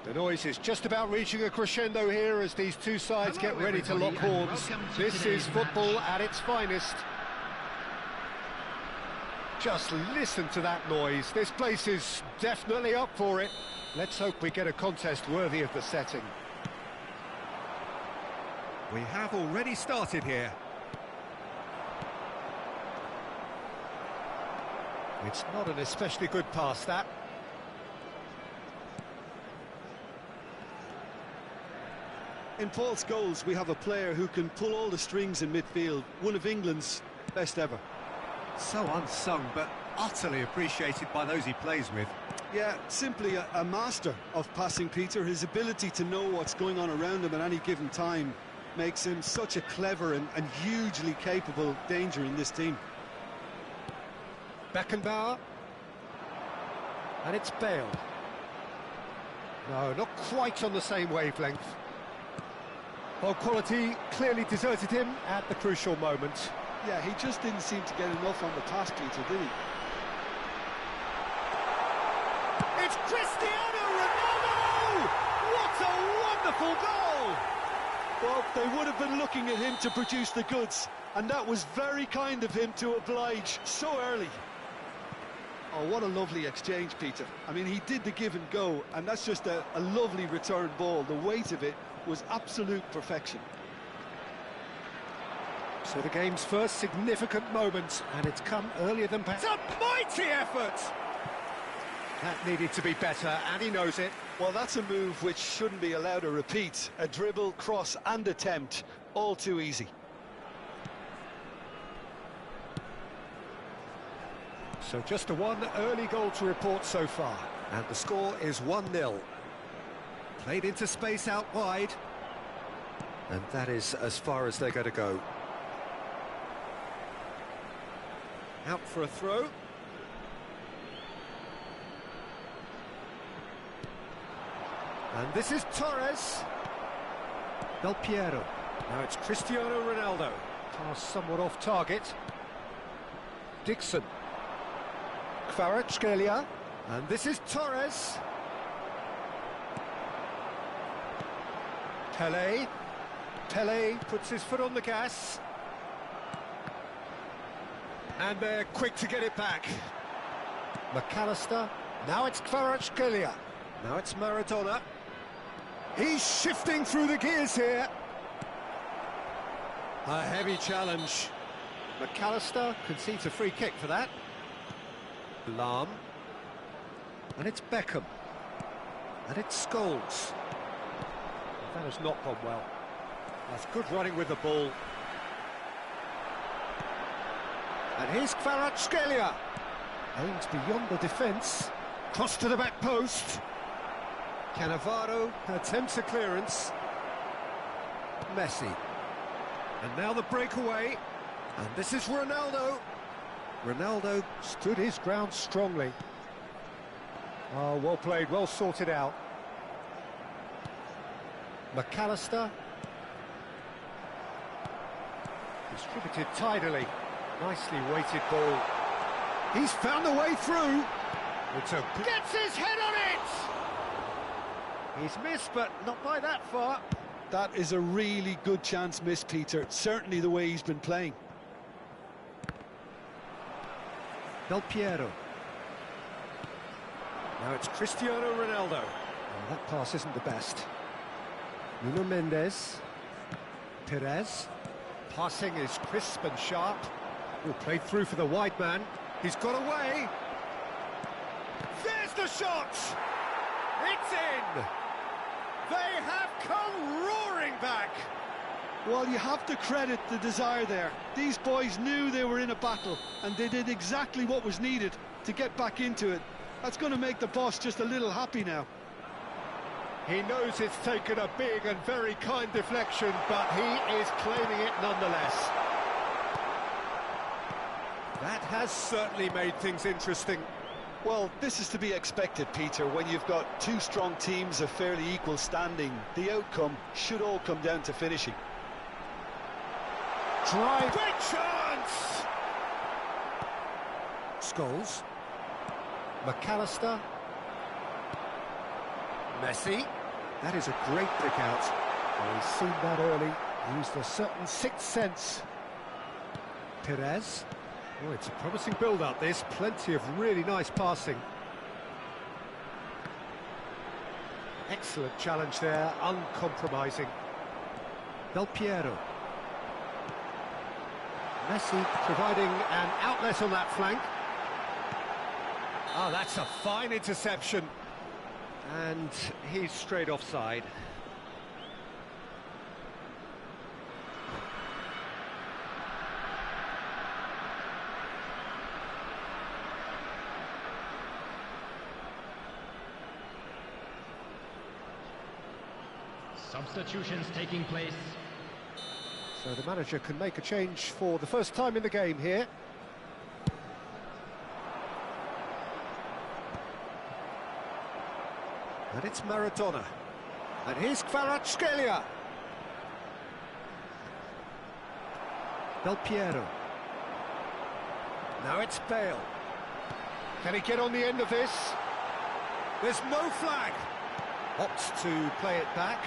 The noise is just about reaching a crescendo here as these two sides get ready to lock horns. This is football at its finest. Just listen to that noise. This place is definitely up for it. Let's hope we get a contest worthy of the setting. We have already started here. It's not an especially good pass, that. In Paul's goals, we have a player who can pull all the strings in midfield, one of England's best ever. So unsung, but utterly appreciated by those he plays with. Yeah, simply a master of passing, Peter. His ability to know what's going on around him at any given time makes him such a clever and hugely capable danger in this team. Beckenbauer. And it's Bale. No, not quite on the same wavelength. Well, quality clearly deserted him at the crucial moment. Yeah, he just didn't seem to get enough on the pass, Peter, did he? It's Cristiano Ronaldo! What a wonderful goal! Well, they would have been looking at him to produce the goods, and that was very kind of him to oblige so early. Oh, what a lovely exchange, Peter. I mean, he did the give and go, and that's just a lovely return ball. The weight of it was absolute perfection. So the game's first significant moment, and it's come earlier than perhaps. It's a mighty effort! That needed to be better, and he knows it. Well, that's a move which shouldn't be allowed to repeat. A dribble, cross and attempt, all too easy. So just a one early goal to report so far. And the score is 1-0. Played into space out wide. And that is as far as they're going to go. Out for a throw. And this is Torres. Del Piero. Now it's Cristiano Ronaldo. Pass somewhat off target. Dixon. Kvaratskhelia. And this is Torres. Pele. Pele puts his foot on the gas. And they're quick to get it back. McAllister. Now it's Kvaratskhelia. Now it's Maradona. He's shifting through the gears here. A heavy challenge. McAllister concedes a free kick for that. Lahm. And it's Beckham. And it's Scholes. That has not gone well. That's good running with the ball. And here's Kvaratskhelia. Aims beyond the defence. Cross to the back post. Cannavaro attempts a clearance. Messi. And now the breakaway. And this is Ronaldo. Ronaldo stood his ground strongly. Oh, well played, well sorted out. McAllister. Distributed tidily. Nicely weighted ball. He's found a way through. Gets his head on it! He's missed, but not by that far. That is a really good chance missed, Peter. Certainly the way he's been playing. Del Piero. Now it's Cristiano Ronaldo. Oh, that pass isn't the best. Nuno Mendes. Perez. Passing is crisp and sharp. Oh, played through for the wide man. He's got away. There's the shot! It's in! They have come roaring back! Well, you have to credit the desire there. These boys knew they were in a battle, and they did exactly what was needed to get back into it. That's going to make the boss just a little happy now. He knows it's taken a big and very kind deflection, but he is claiming it nonetheless. That has certainly made things interesting. Well, this is to be expected, Peter, when you've got two strong teams of fairly equal standing. The outcome should all come down to finishing. Drive. Great chance! Scholes. McAllister. Messi. That is a great pick out. Oh, he's seen that early. Used a certain sixth sense. Perez. Oh, it's a promising build-up, this. Plenty of really nice passing. Excellent challenge there, uncompromising. Del Piero. Messi providing an outlet on that flank. Oh, that's a fine interception. And he's straight offside. Substitutions taking place. So the manager can make a change for the first time in the game here. And it's Maradona. And here's Kvaratskhelia. Del Piero. Now it's Bale. Can he get on the end of this? There's no flag. Opts to play it back.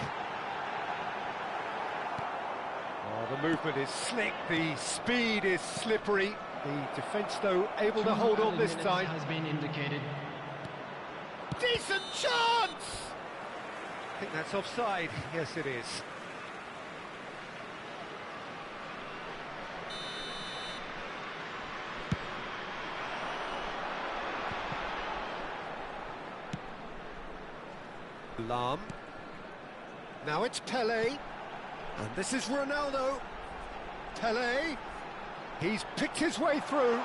Oh, the movement is slick, the speed is slippery. The defence, though, able to hold on this time. Has been indicated. Decent chance! I think that's offside. Yes, it is. Lam. Now it's Pelé. And this is Ronaldo. Pelé. He's picked his way through.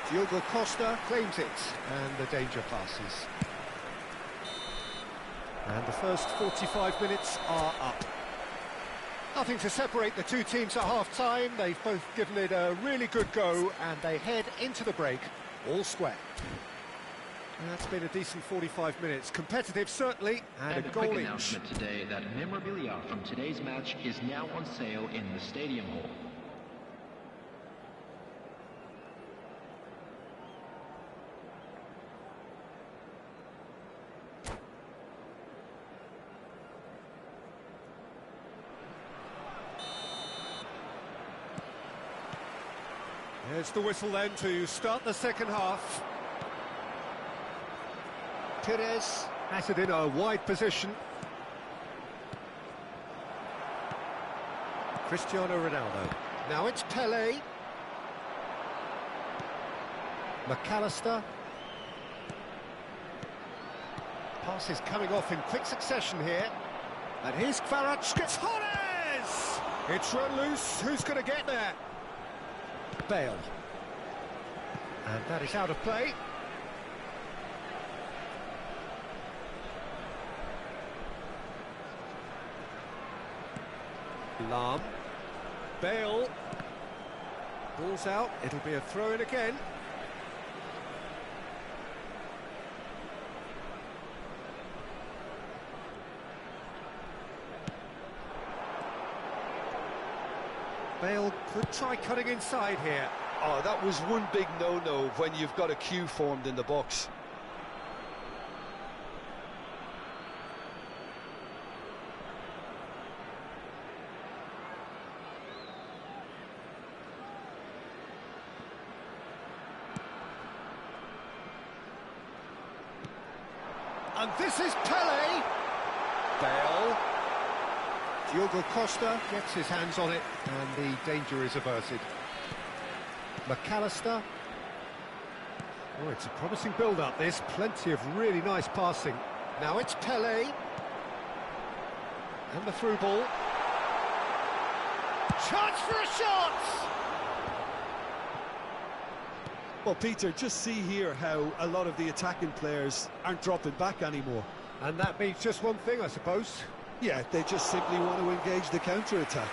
Diogo Costa claims it, and the danger passes. And the first 45 minutes are up. Nothing to separate the two teams at half-time. They've both given it a really good go, and they head into the break all square. And that's been a decent 45 minutes. Competitive, certainly, and a goal quick each. Announcement today that memorabilia from today's match is now on sale in the Stadium Hall. There's the whistle then to start the second half. Perez has it in a wide position. Cristiano Ronaldo. Now it's Pelé. McAllister. Pass is coming off in quick succession here. And here's Kvaratskhelia. Torres! It's run loose. Who's going to get there? Bale. And that is out of play. Lam. Bale. Ball's out. It'll be a throw-in again. Bale could try cutting inside here. Oh, that was one big no-no when you've got a queue formed in the box. And this is Pelé. Bale. Diogo Costa gets his hands on it, and the danger is averted. McAllister. Oh, it's a promising build-up, this. Plenty of really nice passing. Now it's Pelé. And the through ball. Chance for a shot! Well, Peter, just see here how a lot of the attacking players aren't dropping back anymore. And that means just one thing, I suppose. Yeah, they just simply want to engage the counter-attack.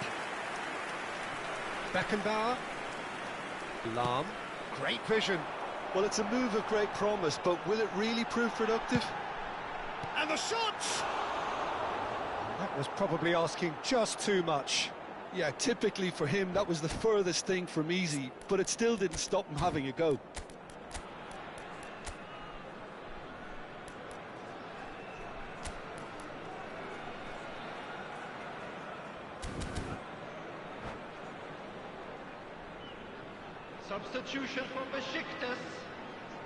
Beckenbauer. Lahm. Great vision. Well, it's a move of great promise, but will it really prove productive? And the shot! That was probably asking just too much. Yeah, typically for him, that was the furthest thing from easy, but it still didn't stop him having a go. Substitution for Besiktas.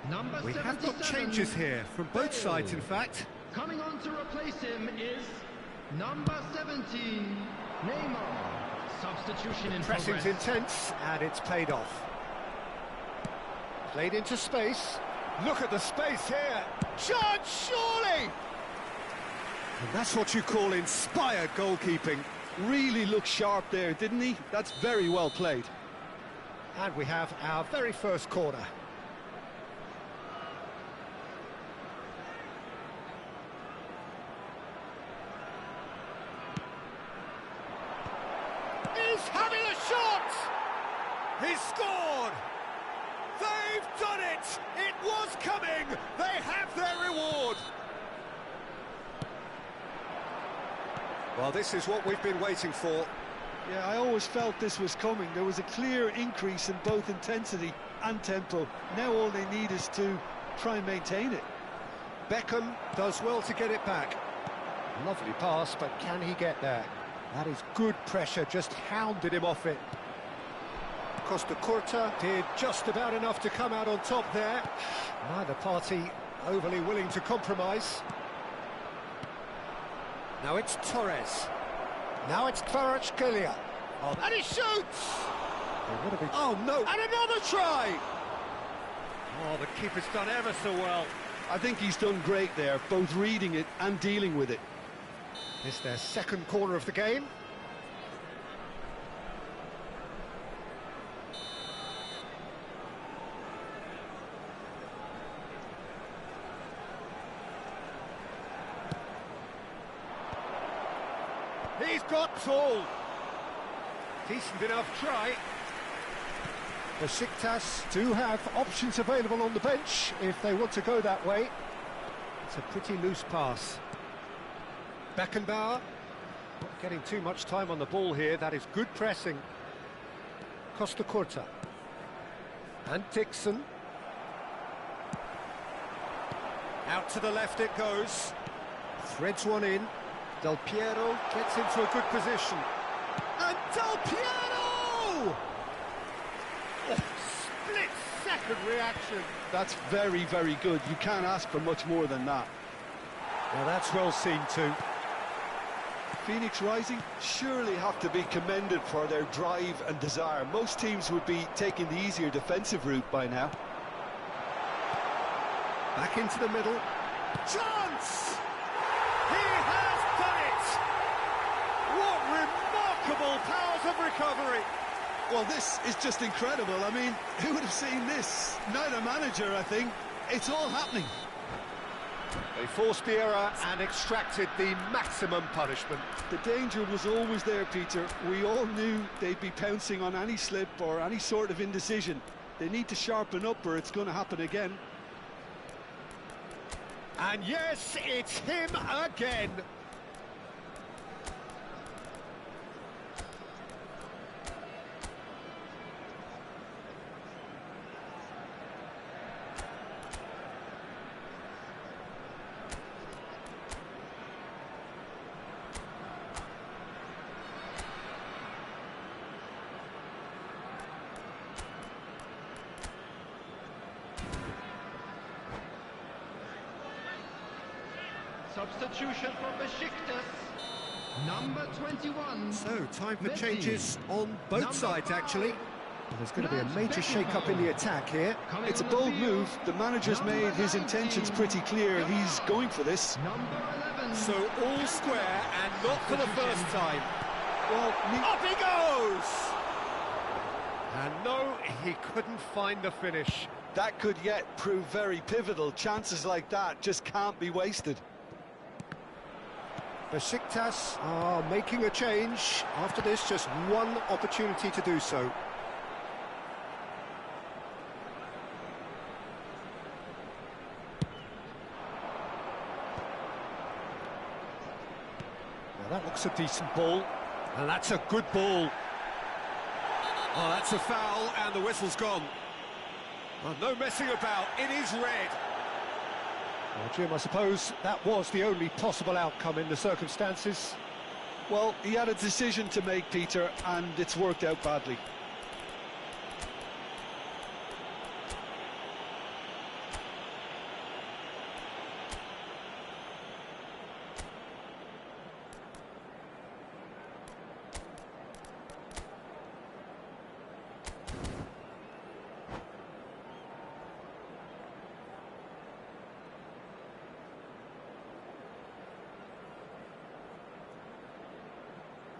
Number We have got 77. changes here, from both sides in fact. Coming on to replace him is number 17, Neymar. Substitution in Pressing's progress. intense, and it's paid off. Played into space. Look at the space here. Chance, surely! And that's what you call inspired goalkeeping. Really looked sharp there, didn't he? That's very well played. And we have our very first corner. He's having a shot! He's scored! They've done it! It was coming! They have their reward! Well, this is what we've been waiting for. Yeah, I always felt this was coming. There was a clear increase in both intensity and tempo. Now all they need is to try and maintain it. Beckham does well to get it back. Lovely pass, but can he get there? That is good pressure, just hounded him off it. Costa Curta did just about enough to come out on top there. Neither party overly willing to compromise. Now it's Torres. Now it's Kvaratskhelia. Oh, and he shoots! Oh, no! And another try! Oh, the keeper's done ever so well. I think he's done great there, both reading it and dealing with it. It's their second corner of the game. He's got Saul. Decent enough try. Besiktas do have options available on the bench if they want to go that way. It's a pretty loose pass. Beckenbauer, not getting too much time on the ball here. That is good pressing. Costa Curta. And Dixon. Out to the left it goes. Threads one in. Del Piero gets into a good position. And Del Piero! Oh, split-second reaction. That's very, very good. You can't ask for much more than that. Well, that's well seen too. Phoenix Rising surely have to be commended for their drive and desire. Most teams would be taking the easier defensive route by now. Back into the middle. Chance! He has done it! What remarkable powers of recovery! Well, this is just incredible. I mean, who would have seen this? Neither manager, I think. It's all happening. They forced the error and extracted the maximum punishment. The danger was always there, Peter. We all knew they'd be pouncing on any slip or any sort of indecision. They need to sharpen up or it's going to happen again. And yes, it's him again. Substitution for Besiktas. Number 21. So, time for Messi. changes on both Number sides, 5. actually. There's going to be a major shake-up in the attack here. Coming It's a on the bold field, move. The manager's number made his 19. intentions pretty clear. He's going for this. Number 11. So, all square and not for the first time. Well, Up he goes! And no, he couldn't find the finish. that could yet prove very pivotal. Chances like that just can't be wasted. Besiktas are making a change. After this, just one opportunity to do so. Well, that looks a decent ball. And that's a good ball. Oh, that's a foul, and the whistle's gone. Oh, no messing about, it is red. Well, Jim, I suppose that was the only possible outcome in the circumstances. Well, he had a decision to make, Peter, and it's worked out badly.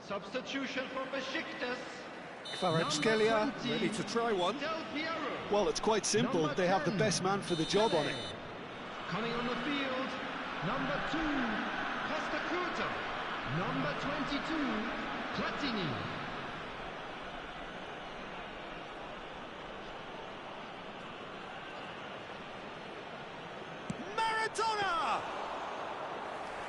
Substitution for Besiktas. Kvaratskhelia Ready to try one. Del Piero. Well, it's quite simple. Number They have the 10. best man for the job on it. Coming on the field, number 2, Costa Curta. Number 22, Platini. Maradona!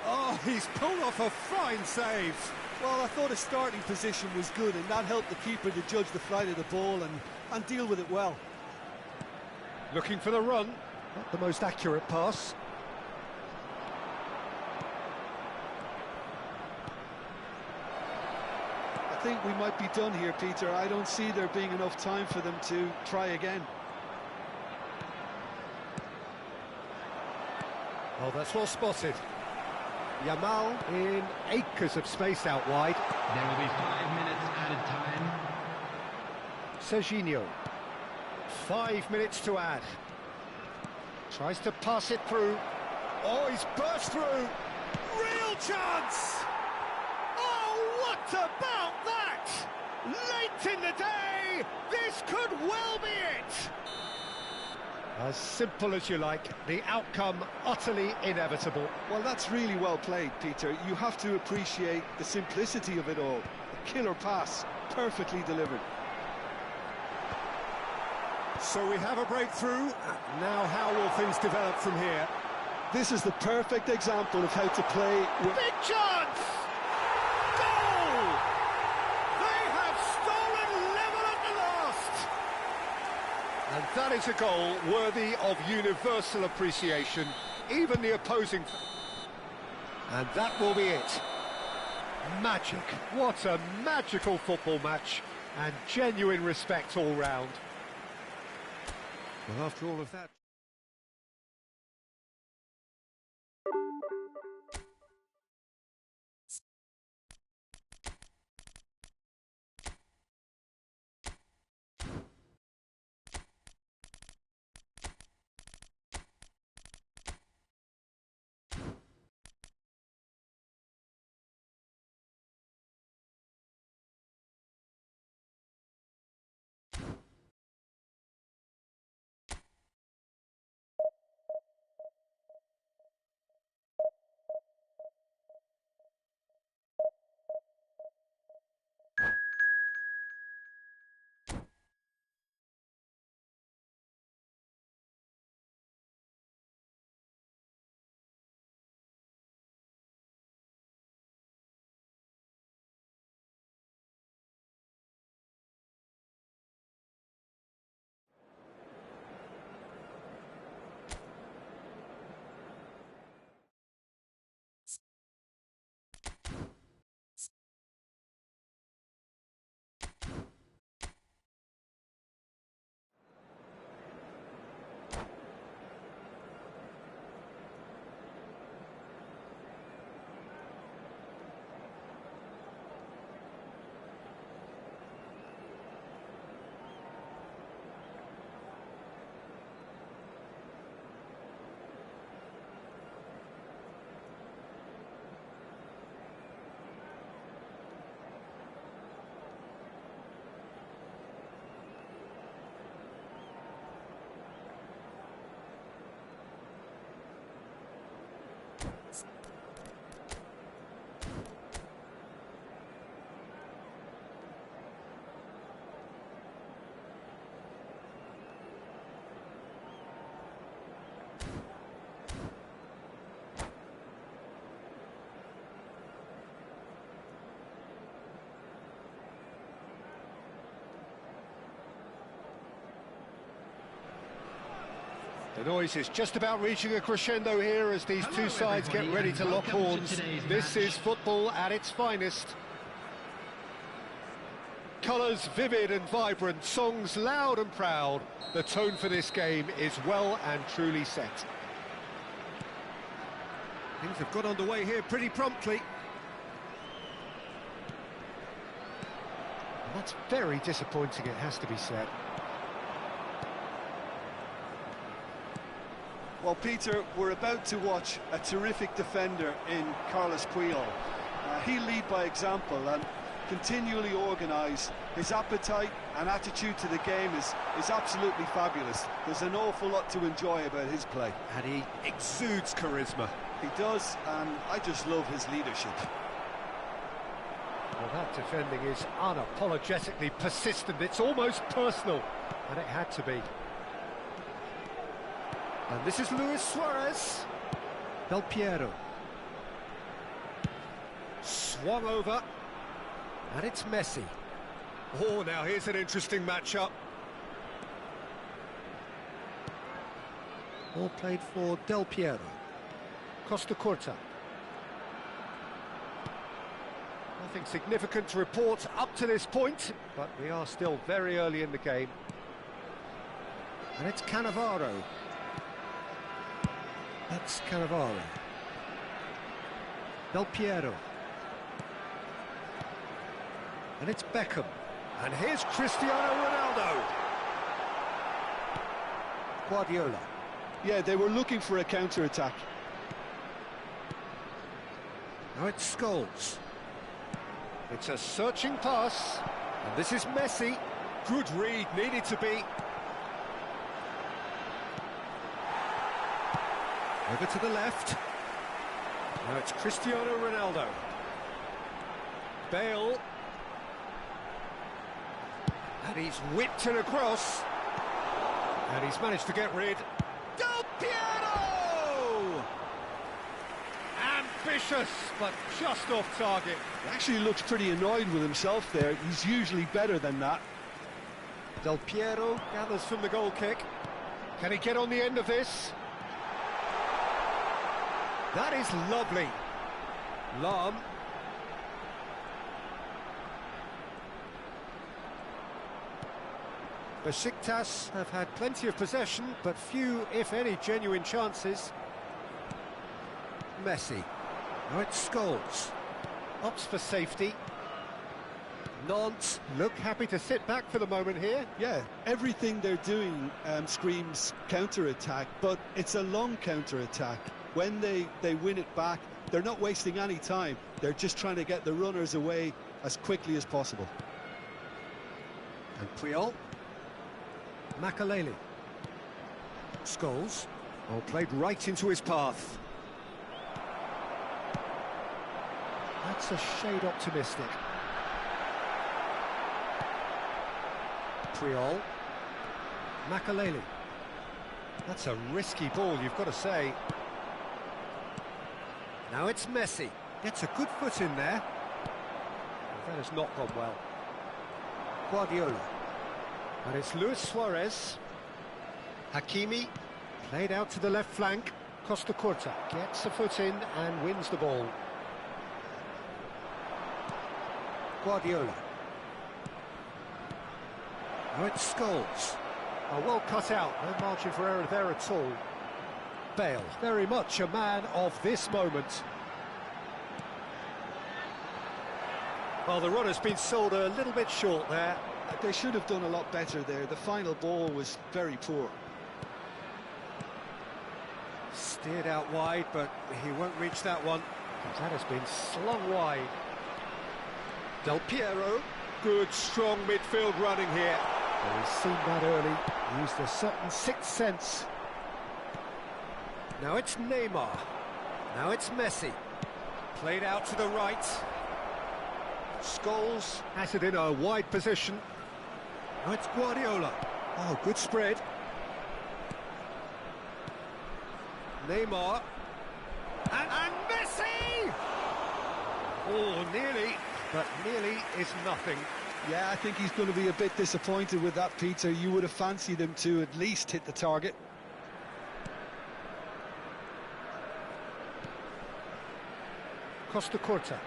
Oh, he's pulled off a fine save. Well, I thought his starting position was good, and that helped the keeper to judge the flight of the ball and deal with it well. looking for the run. Not the most accurate pass. I think we might be done here, Peter. I don't see there being enough time for them to try again. Oh, that's well spotted. Yamal in acres of space out wide. There will be 5 minutes added time. Serginho. 5 minutes to add. Tries to pass it through. Oh, he's burst through. Real chance! Oh, what about that? Late in the day, this could well be it! As simple as you like, the outcome utterly inevitable. Well, that's really well played, Peter. You have to appreciate the simplicity of it all. A killer pass, perfectly delivered. So we have a breakthrough. Now how will things develop from here? This is the perfect example of how to play with... Big chance! Goal! They have stolen level at the last! And that is a goal worthy of universal appreciation, even the opposing... And that will be it. Magic. What a magical football match, and genuine respect all round. Well, after all of that... The noise is just about reaching a crescendo here as these two sides get ready to lock horns. This is football at its finest. Colours vivid and vibrant, songs loud and proud. The tone for this game is well and truly set. Things have got underway here pretty promptly. That's very disappointing, it has to be said. Well, Peter, we're about to watch a terrific defender in Carlos Puyol. He'll lead by example and continually organise. His appetite and attitude to the game is absolutely fabulous. There's an awful lot to enjoy about his play. And he exudes charisma. He does, and I just love his leadership. Well, that defending is unapologetically persistent. It's almost personal, and it had to be. And this is Luis Suarez. Del Piero. Swung over. And it's Messi. Oh, now here's an interesting matchup. Ball played for Del Piero. Costa Curta. Nothing significant to report up to this point, but we are still very early in the game. And it's Cannavaro. That's Cannavaro. Del Piero. And it's Beckham. And here's Cristiano Ronaldo. Guardiola. Yeah, they were looking for a counter-attack. Now it's Scholes. It's a searching pass. And this is Messi. Good read, needed to be. Over to the left. Now it's Cristiano Ronaldo. Bale. And he's whipped it across. And he's managed to get rid. Del Piero! Ambitious, but just off target. He actually looks pretty annoyed with himself there. He's usually better than that. Del Piero gathers from the goal kick. Can he get on the end of this? That is lovely. Lahm. Besiktas have had plenty of possession, but few, if any, genuine chances. Messi. Now it's Scholes. Opts for safety. Nantes look happy to sit back for the moment here. Yeah, everything they're doing screams counter-attack, but it's a long counter-attack. When they win it back, they're not wasting any time. They're just trying to get the runners away as quickly as possible. And Puyol. Makaleli. Scholes. Oh, played right into his path. That's a shade optimistic. Puyol. Makaleli. That's a risky ball, you've got to say. Now it's Messi. Gets a good foot in there. That has not gone well. Guardiola. And it's Luis Suarez. Hakimi. Played out to the left flank. Costa Curta gets a foot in and wins the ball. Guardiola. Now it's Scholes. Oh, well cut out, no margin for error there at all. Bale, very much a man of this moment. Well, the run has been sold a little bit short there. They should have done a lot better there. The final ball was very poor. Steered out wide, but he won't reach that one. That has been slung wide. Del Piero. Good, strong midfield running here. Well, he's seen that early. Used a certain sixth sense. Now it's Neymar. Now it's Messi. Played out to the right. Scholes has it in a wide position. Now it's Guardiola. Oh, good spread. Neymar. And Messi! Oh, nearly, but nearly is nothing. Yeah, I think he's going to be a bit disappointed with that, Peter. You would have fancied him to at least hit the target. Costa Curta.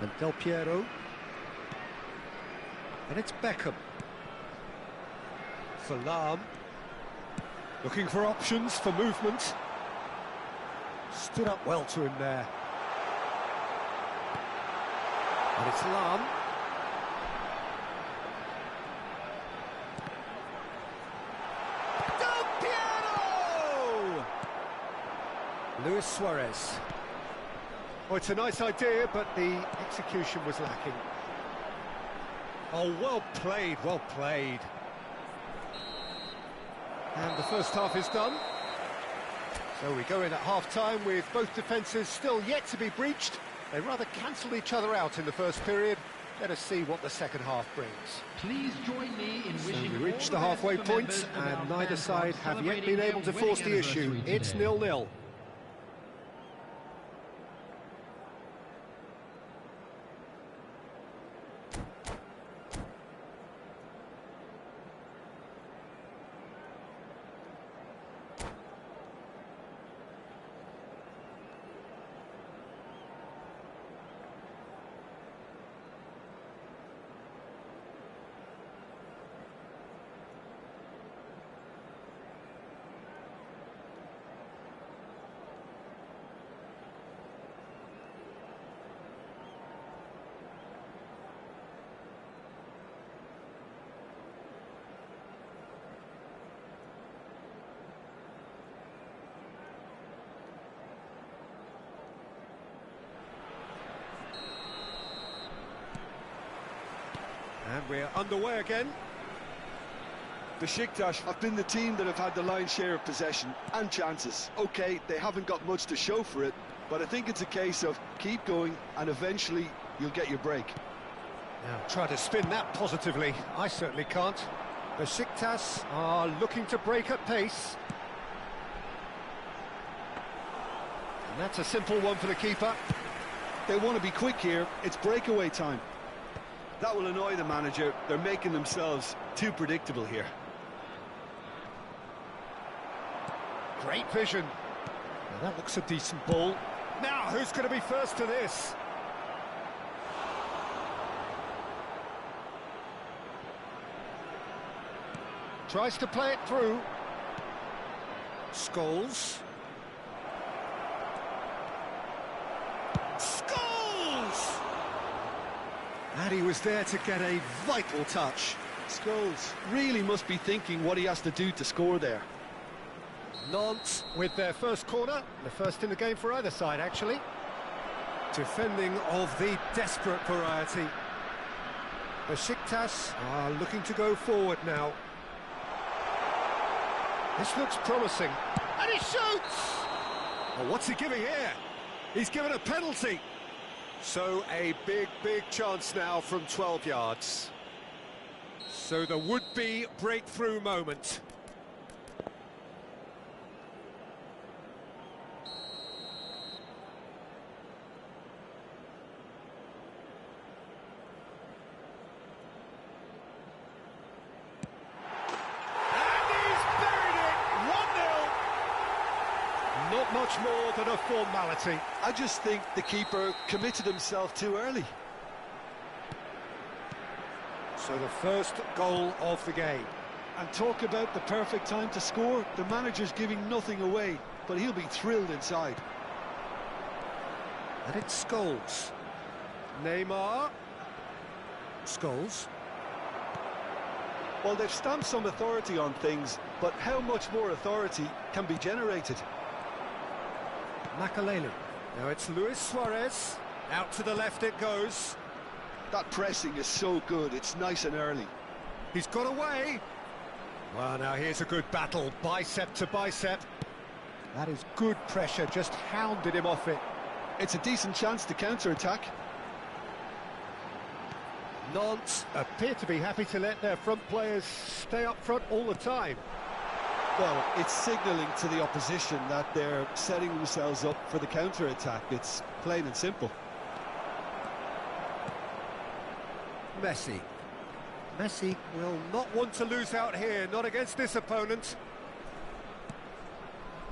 And Del Piero. And it's Beckham. For Lam. Looking for options for movement. Stood up well to him there. And it's Lam. Del Piero! Luis Suarez. Oh, it's a nice idea, but the execution was lacking. Oh, well played, well played. And the first half is done. So we go in at half-time with both defences still yet to be breached. They rather cancelled each other out in the first period. Let us see what the second half brings. Please join me in wishing So we reached the all halfway best for point, members of and our neither fan side club have yet celebrating been able to their force wedding the issue. anniversary It's today. 0-0. And we're underway again. Besiktas have been the team that have had the lion's share of possession and chances. OK, they haven't got much to show for it, but I think it's a case of keep going and eventually you'll get your break. Now, try to spin that positively. I certainly can't. Besiktas are looking to break at pace. And that's a simple one for the keeper. They want to be quick here. It's breakaway time. That will annoy the manager. They're making themselves too predictable here. Great vision. Now that looks a decent ball. Now, who's going to be first to this? Tries to play it through. Scholes. Scholes! And he was there to get a vital touch. Scholes really must be thinking what he has to do to score there. Nantes with their first corner, the first in the game for either side, actually. Defending of the desperate variety. Besiktas are looking to go forward now. This looks promising. And he shoots! Well, what's he giving here? He's given a penalty. So a big, big chance now from 12 yards. So the would-be breakthrough moment. Not much more than a formality. I just think the keeper committed himself too early. So the first goal of the game. And talk about the perfect time to score. The manager's giving nothing away, but he'll be thrilled inside. And it's Scholes. Neymar. Scholes. Well, they've stamped some authority on things, but how much more authority can be generated? Makalelu. Now it's Luis Suarez. Out to the left it goes. That pressing is so good, it's nice and early. He's got away. Well, now here's a good battle, bicep to bicep. That is good pressure, just hounded him off it. It's a decent chance to counter-attack. Nantes appear to be happy to let their front players stay up front all the time. Well, it's signalling to the opposition that they're setting themselves up for the counter-attack. It's plain and simple. Messi. Messi will not want to lose out here, not against this opponent.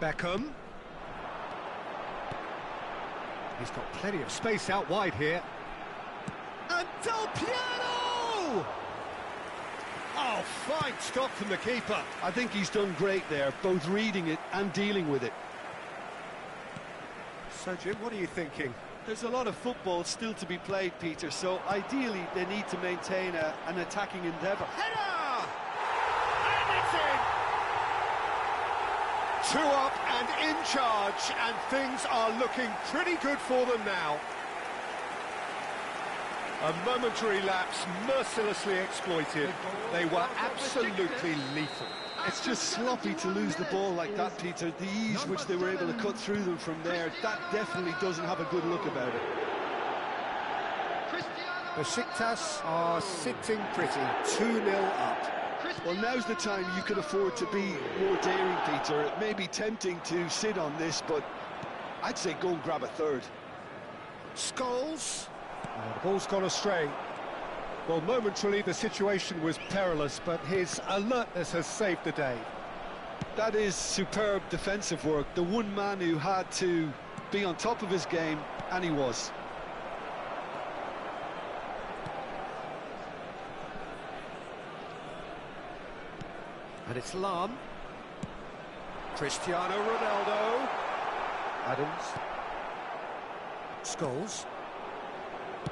Beckham. He's got plenty of space out wide here. And Del Piero! Oh, fine stop from the keeper. I think he's done great there, both reading it and dealing with it. So, Jim, what are you thinking? There's a lot of football still to be played, Peter, so ideally they need to maintain an attacking endeavour. Header! And it's in! 2 up and in charge, and things are looking pretty good for them now. A momentary lapse mercilessly exploited. They were absolutely lethal. It's just sloppy to lose the ball like that, Peter. The ease which they were able to cut through them from there, that definitely doesn't have a good look about it. Besiktas are sitting pretty, 2-0 up. Well, now's the time you could afford to be more daring, Peter. It may be tempting to sit on this, but I'd say go and grab a third. Scholes. The ball's gone astray. Well, momentarily the situation was perilous, but his alertness has saved the day. That is superb defensive work. The one man who had to be on top of his game, and he was. And it's Lahm. Cristiano Ronaldo. Adams. Scholes.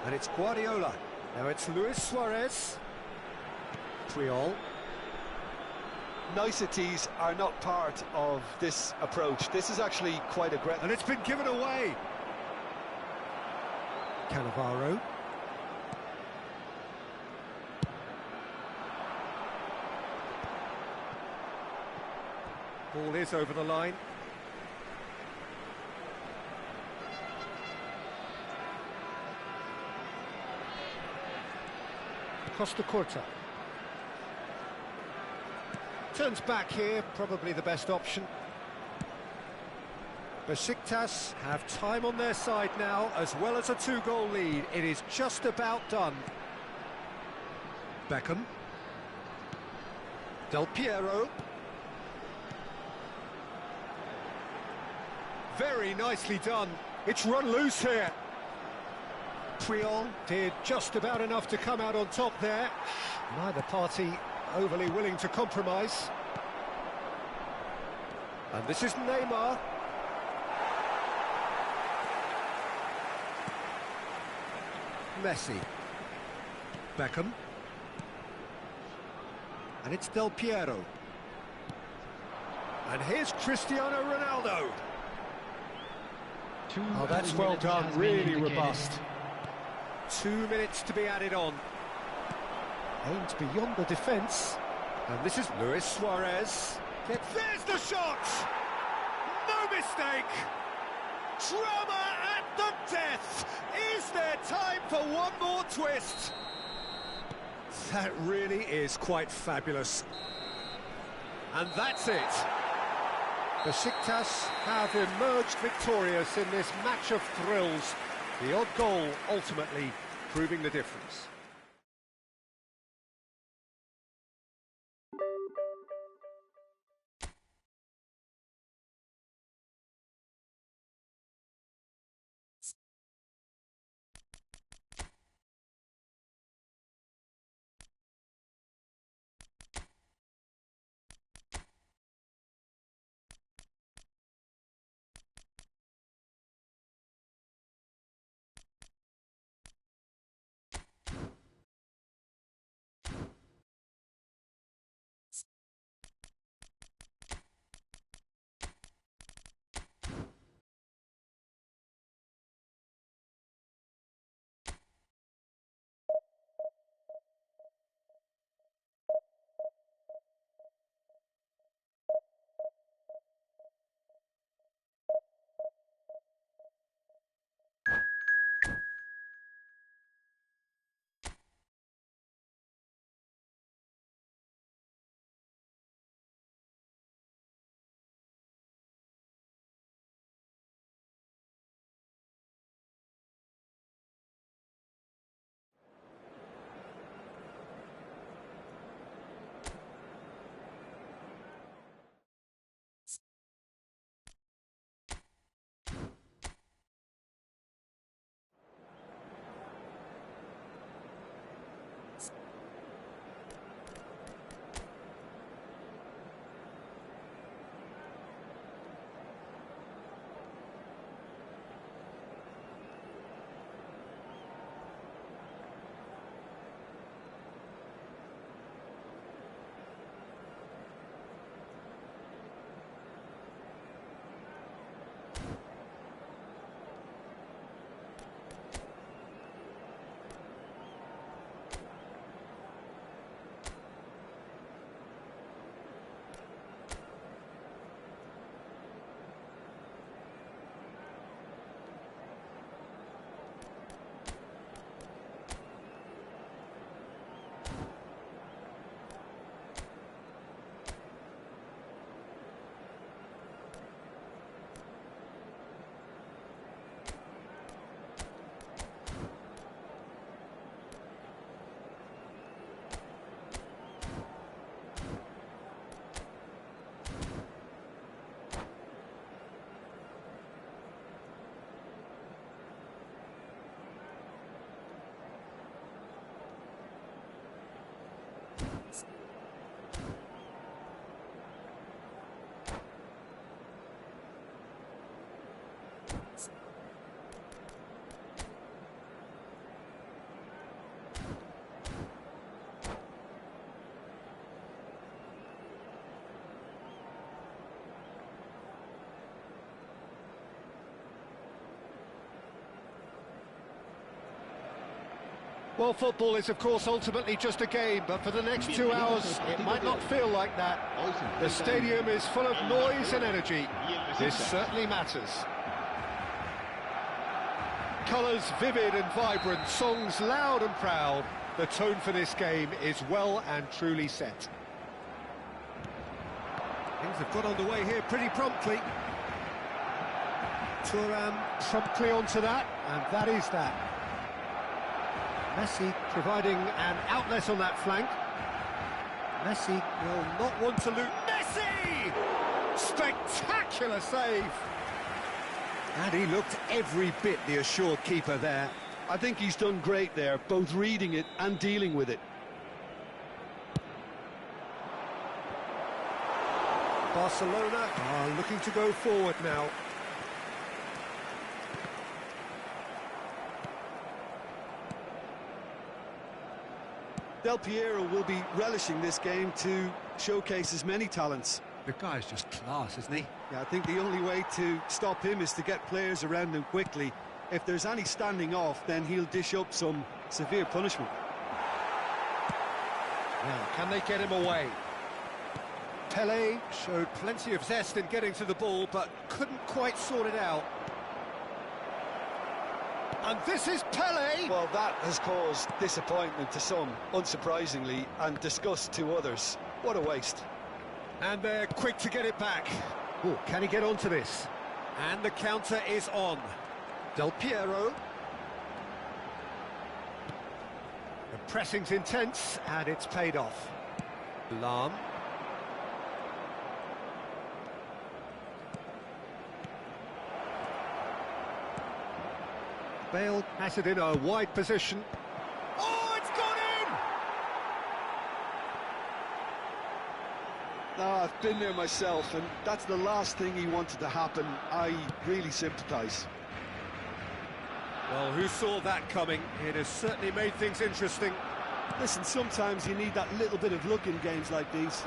And it's Guardiola. Now it's Luis Suarez. Triol. Niceties are not part of this approach. This is actually quite aggressive. And it's been given away. Cannavaro. Ball is over the line. Costa Curta. Turns back here, probably the best option. Besiktas have time on their side now, as well as a 2-goal lead. It is just about done. Beckham. Del Piero. Very nicely done. It's run loose here. Triol did just about enough to come out on top there. Neither party overly willing to compromise. And this is Neymar. Messi. Beckham. And it's Del Piero. And here's Cristiano Ronaldo. Oh, that's well done, really robust. 2 minutes to be added on. Aimed beyond the defence. And this is Luis Suarez. There's the shot! No mistake! Drama at the death! Is there time for one more twist? That really is quite fabulous. And that's it. Besiktas have emerged victorious in this match of thrills. The odd goal ultimately proving the difference. Well, football is, of course, ultimately just a game, but for the next 2 hours, it might not feel like that. The stadium is full of noise and energy. This certainly matters. Colours vivid and vibrant, songs loud and proud. The tone for this game is well and truly set. Things have got underway here pretty promptly. Thuram promptly onto that, and that is that. Messi providing an outlet on that flank. Messi will not want to lose. Messi! Spectacular save! And he looked every bit the assured keeper there. I think he's done great there, both reading it and dealing with it. Barcelona are looking to go forward now. Del Piero will be relishing this game to showcase his many talents. The guy's just class, isn't he? Yeah, I think the only way to stop him is to get players around him quickly. If there's any standing off, then he'll dish up some severe punishment. Now, can they get him away? Pelé showed plenty of zest in getting to the ball, but couldn't quite sort it out. And this is Pelé! Well, that has caused disappointment to some, unsurprisingly, and disgust to others. What a waste. And they're quick to get it back. Oh, can he get onto this? And the counter is on. Del Piero. The pressing's intense, and it's paid off. Lam. Bale has it in a wide position. Oh, it's gone in! No, I've been there myself, and that's the last thing he wanted to happen. I really sympathise. Well, who saw that coming? It has certainly made things interesting. Listen, sometimes you need that little bit of luck in games like these.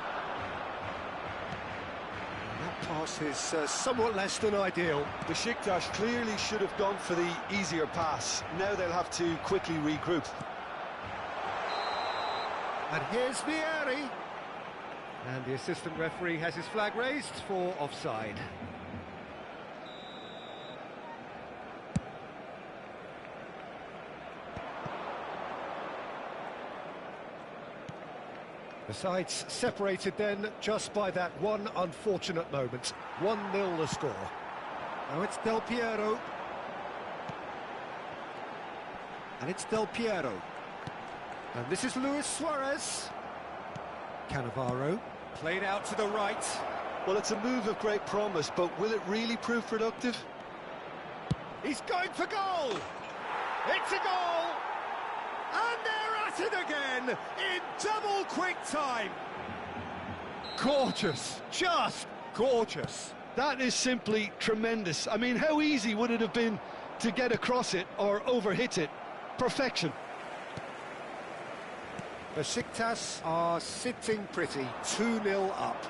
That pass is somewhat less than ideal. Besiktas clearly should have gone for the easier pass. Now they'll have to quickly regroup. And here's Vieri. And the assistant referee has his flag raised for offside. The sides separated then just by that one unfortunate moment. 1-0 the score. Now it's Del Piero. And it's Del Piero. And this is Luis Suarez. Cannavaro. Played out to the right. Well, it's a move of great promise, but will it really prove productive? He's going for goal! It's a goal! And they're at it again in double quick time. Gorgeous, just gorgeous. That is simply tremendous. I mean, how easy would it have been to get across it or overhit it? Perfection. Besiktas are sitting pretty, 2-0 up.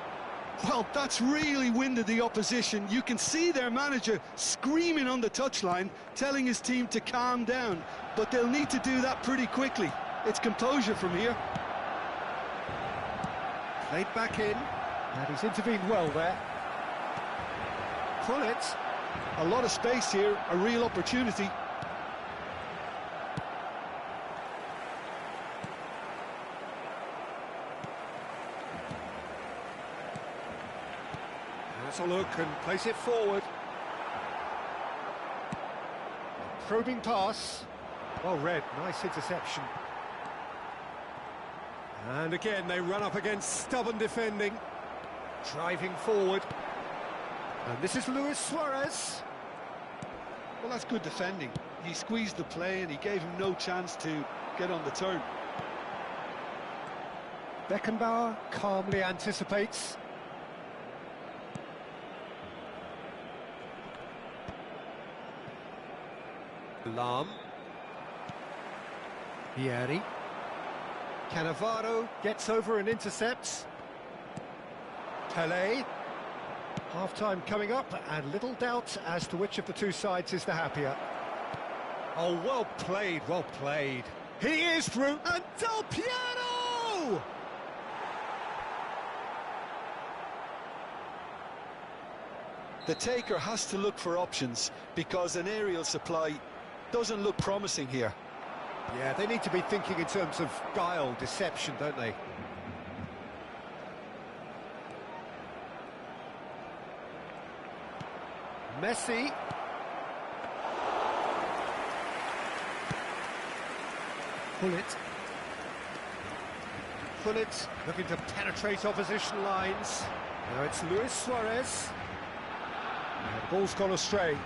Well, that's really winded the opposition. You can see their manager screaming on the touchline, telling his team to calm down. But they'll need to do that pretty quickly. It's composure from here. Played back in, and he's intervened well there. Pull it. A lot of space here, a real opportunity. Has a look and place it forward. A probing pass. Well read, nice interception. And again, they run up against stubborn defending. Driving forward. And this is Luis Suarez. Well, that's good defending. He squeezed the play and he gave him no chance to get on the turn. Beckenbauer calmly anticipates. Lam. Vieri. Cannavaro gets over and intercepts. Pelé. Half-time coming up, and little doubt as to which of the two sides is the happier. Oh, well played, well played. He is through, and Del Piero! The taker has to look for options because an aerial supply doesn't look promising here. Yeah, they need to be thinking in terms of guile, deception, don't they? Messi. Pullet looking to penetrate opposition lines. Now it's Luis Suarez. The ball's gone astray.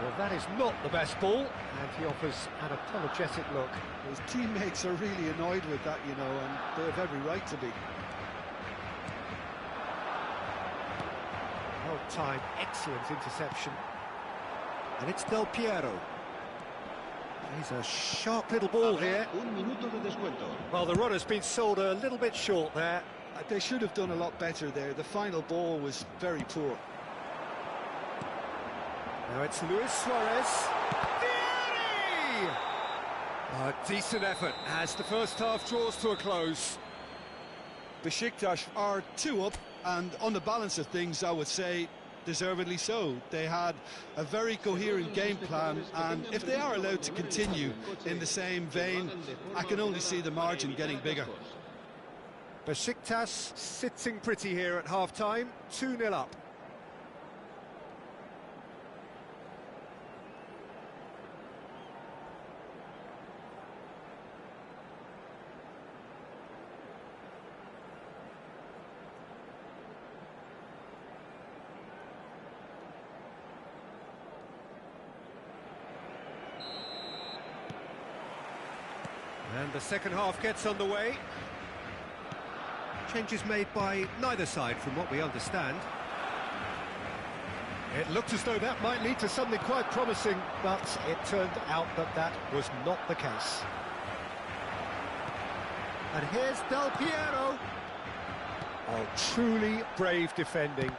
Well, that is not the best ball, and he offers an apologetic look. His teammates are really annoyed with that, you know, and they have every right to be. Well timed, excellent interception. And it's Del Piero. He's a sharp little ball here. Well, the runner's been sold a little bit short there. They should have done a lot better there. The final ball was very poor. Now it's Luis Suarez. Vieri! A decent effort as the first half draws to a close. Besiktas are 2 up, and on the balance of things, I would say deservedly so. They had a very coherent game plan, and if they are allowed to continue in the same vein, I can only see the margin getting bigger. Besiktas sitting pretty here at half-time, 2-0 up. And the second half gets underway. Changes made by neither side from what we understand. It looked as though that might lead to something quite promising, but it turned out that that was not the case. And here's Del Piero. Oh, truly brave defending.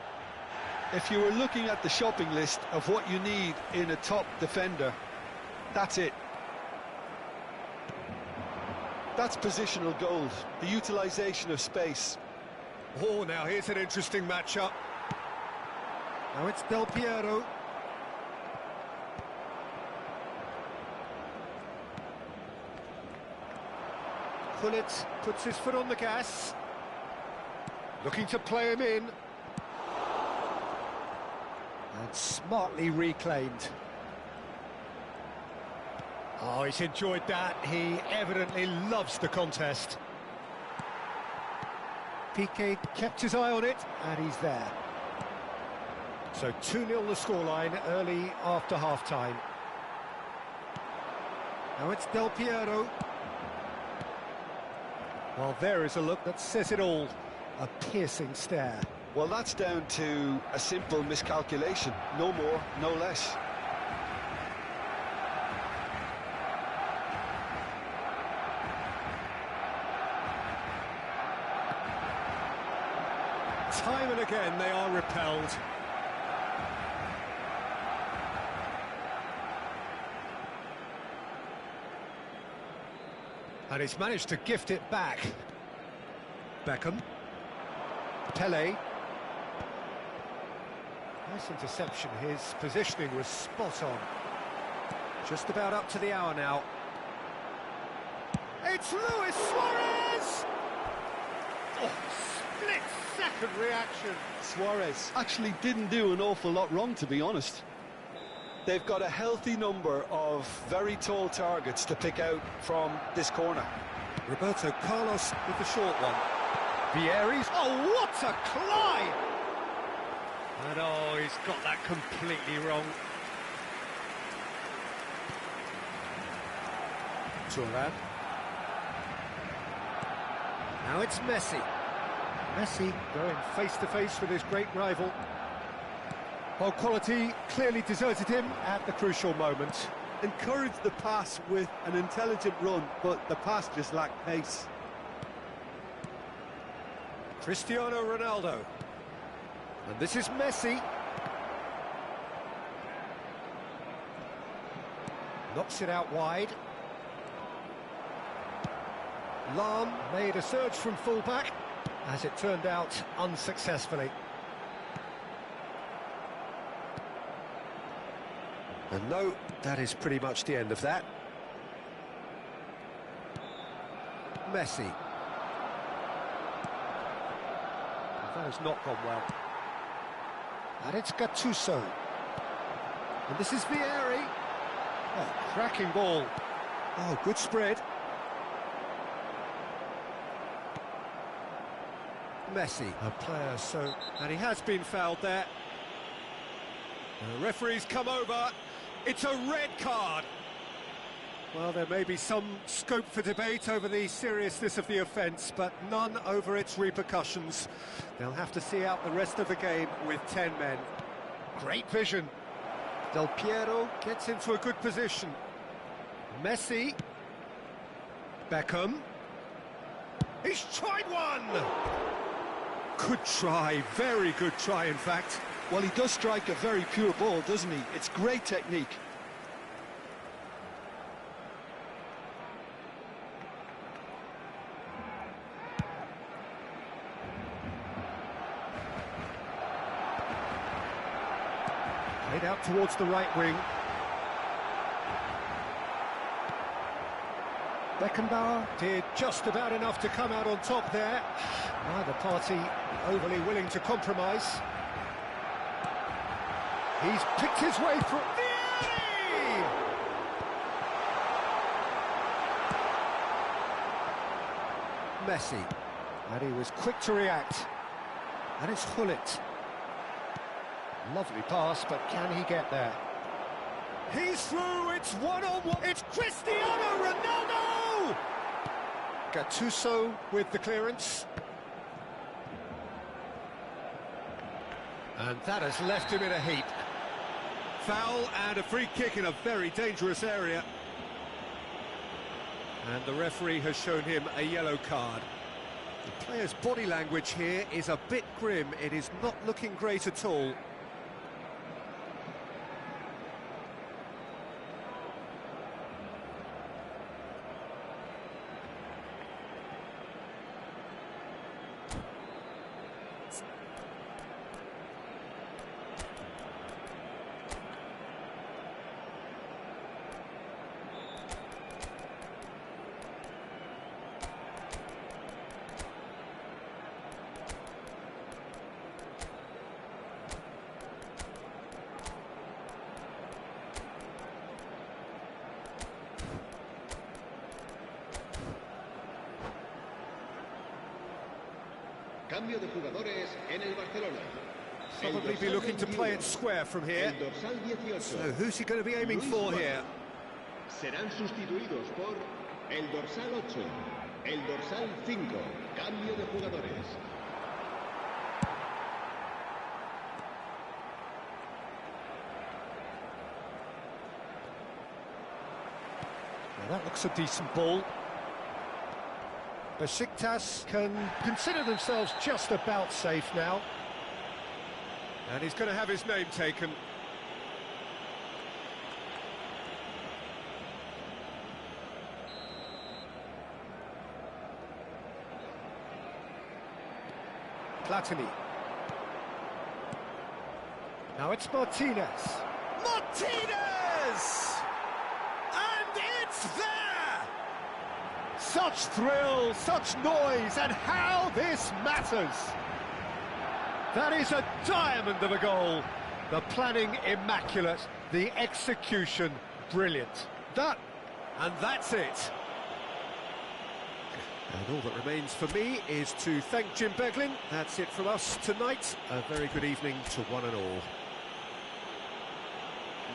If you were looking at the shopping list of what you need in a top defender, that's it. That's positional gold, the utilisation of space. Oh, now here's an interesting matchup. Now it's Del Piero. Pullet puts his foot on the gas. Looking to play him in. And smartly reclaimed. Oh, he's enjoyed that. He evidently loves the contest. Piqué kept his eye on it, and he's there. So 2-0 the scoreline early after half-time. Now it's Del Piero. Well, there is a look that says it all. A piercing stare. Well, that's down to a simple miscalculation. No more, no less. Time and again they are repelled. And he's managed to gift it back. Beckham. Pele. Nice interception. His positioning was spot on. Just about up to the hour now. It's Luis Suarez! Oh, split-second reaction. Suarez actually didn't do an awful lot wrong, to be honest. They've got a healthy number of very tall targets to pick out from this corner. Roberto Carlos with the short one. Vieri's, oh, what a climb! And oh, he's got that completely wrong. Turan. Now it's Messi. Messi going face-to-face with his great rival. Well, quality clearly deserted him at the crucial moment. Encouraged the pass with an intelligent run, but the pass just lacked pace. Cristiano Ronaldo. And this is Messi. Knocks it out wide. Lahm made a surge from full-back, as it turned out, unsuccessfully. And no, that is pretty much the end of that. Messi. That has not gone well. And it's Gattuso. And this is Vieri. Oh, cracking ball. Oh, good spread. Messi, a player, so... And he has been fouled there. And the referee's come over. It's a red card. Well, there may be some scope for debate over the seriousness of the offence, but none over its repercussions. They'll have to see out the rest of the game with 10 men. Great vision. Del Piero gets into a good position. Messi. Beckham. He's tried one! Good try, very good try, in fact. Well, he does strike a very pure ball, doesn't he? It's great technique. Played out towards the right wing. Beckenbauer did just about enough to come out on top there. Neither party overly willing to compromise. He's picked his way through. Vieri! Messi. And he was quick to react. And it's Hullet. Lovely pass, but can he get there? He's through, it's one-on-one, it's Cristiano Ronaldo! Gattuso with the clearance. And that has left him in a heap. Foul and a free kick in a very dangerous area. And the referee has shown him a yellow card. The player's body language here is a bit grim. It is not looking great at all. Cambio de jugadores en el Barcelona. Probably be looking to play it square from here. El dorsal 18. So who's he going to be aiming for here? Serán sustituidos por el dorsal 8, el dorsal 5. Cambio de jugadores. Now that looks a decent ball. Besiktas can consider themselves just about safe now. And he's going to have his name taken. Platini. Now it's Martinez. Martinez! And it's there! Such thrill, such noise, and how this matters! That is a diamond of a goal. The planning immaculate, the execution brilliant. And that's it. And all that remains for me is to thank Jim Beglin. That's it from us tonight. A very good evening to one and all.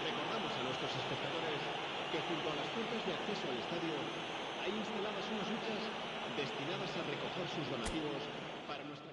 Recordamos a nuestros espectadores que junto a las puertas de acceso al estadio hay instaladas unas luchas destinadas a recoger sus donativos para nuestra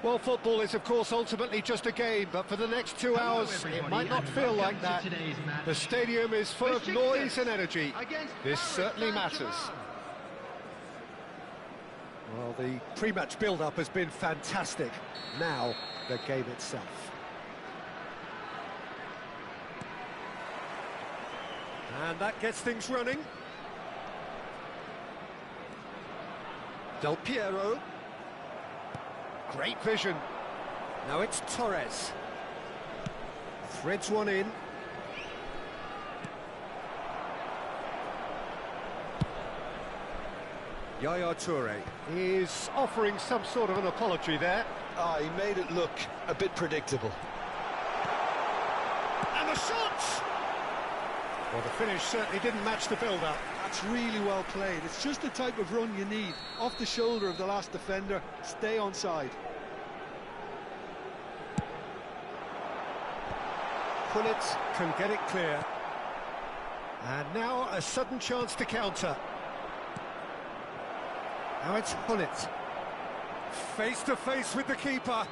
Well, football is, of course, ultimately just a game, but for the next 2 hours, it might not feel like that. The stadium is full of noise and energy. This certainly matters. Well, the pre-match build-up has been fantastic. Now, the game itself. And that gets things running. Del Piero. Great vision. Now it's Torres. Threads one in. Yaya Toure is offering some sort of an apology there. He made it look a bit predictable. And the shot! Well, the finish certainly didn't match the build-up. That's really well played. It's just the type of run you need. Off the shoulder of the last defender, stay onside. Pullet can get it clear. And now a sudden chance to counter. Now it's Pullet. Face to face with the keeper.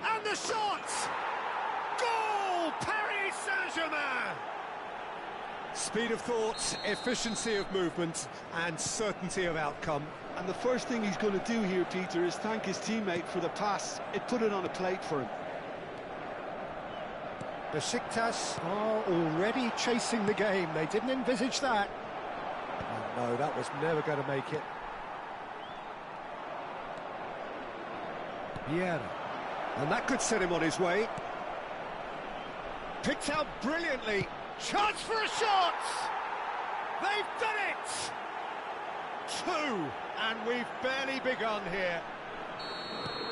And the shot! Goal! Paris Saint-Germain! Speed of thought, efficiency of movement, and certainty of outcome. And the first thing he's going to do here, Peter, is thank his teammate for the pass. It put it on a plate for him. Besiktas are already chasing the game. They didn't envisage that. Oh, no, that was never going to make it. Vieira. And that could set him on his way. Picked out brilliantly. Chance for a shot! They've done it! 2, and we've barely begun here.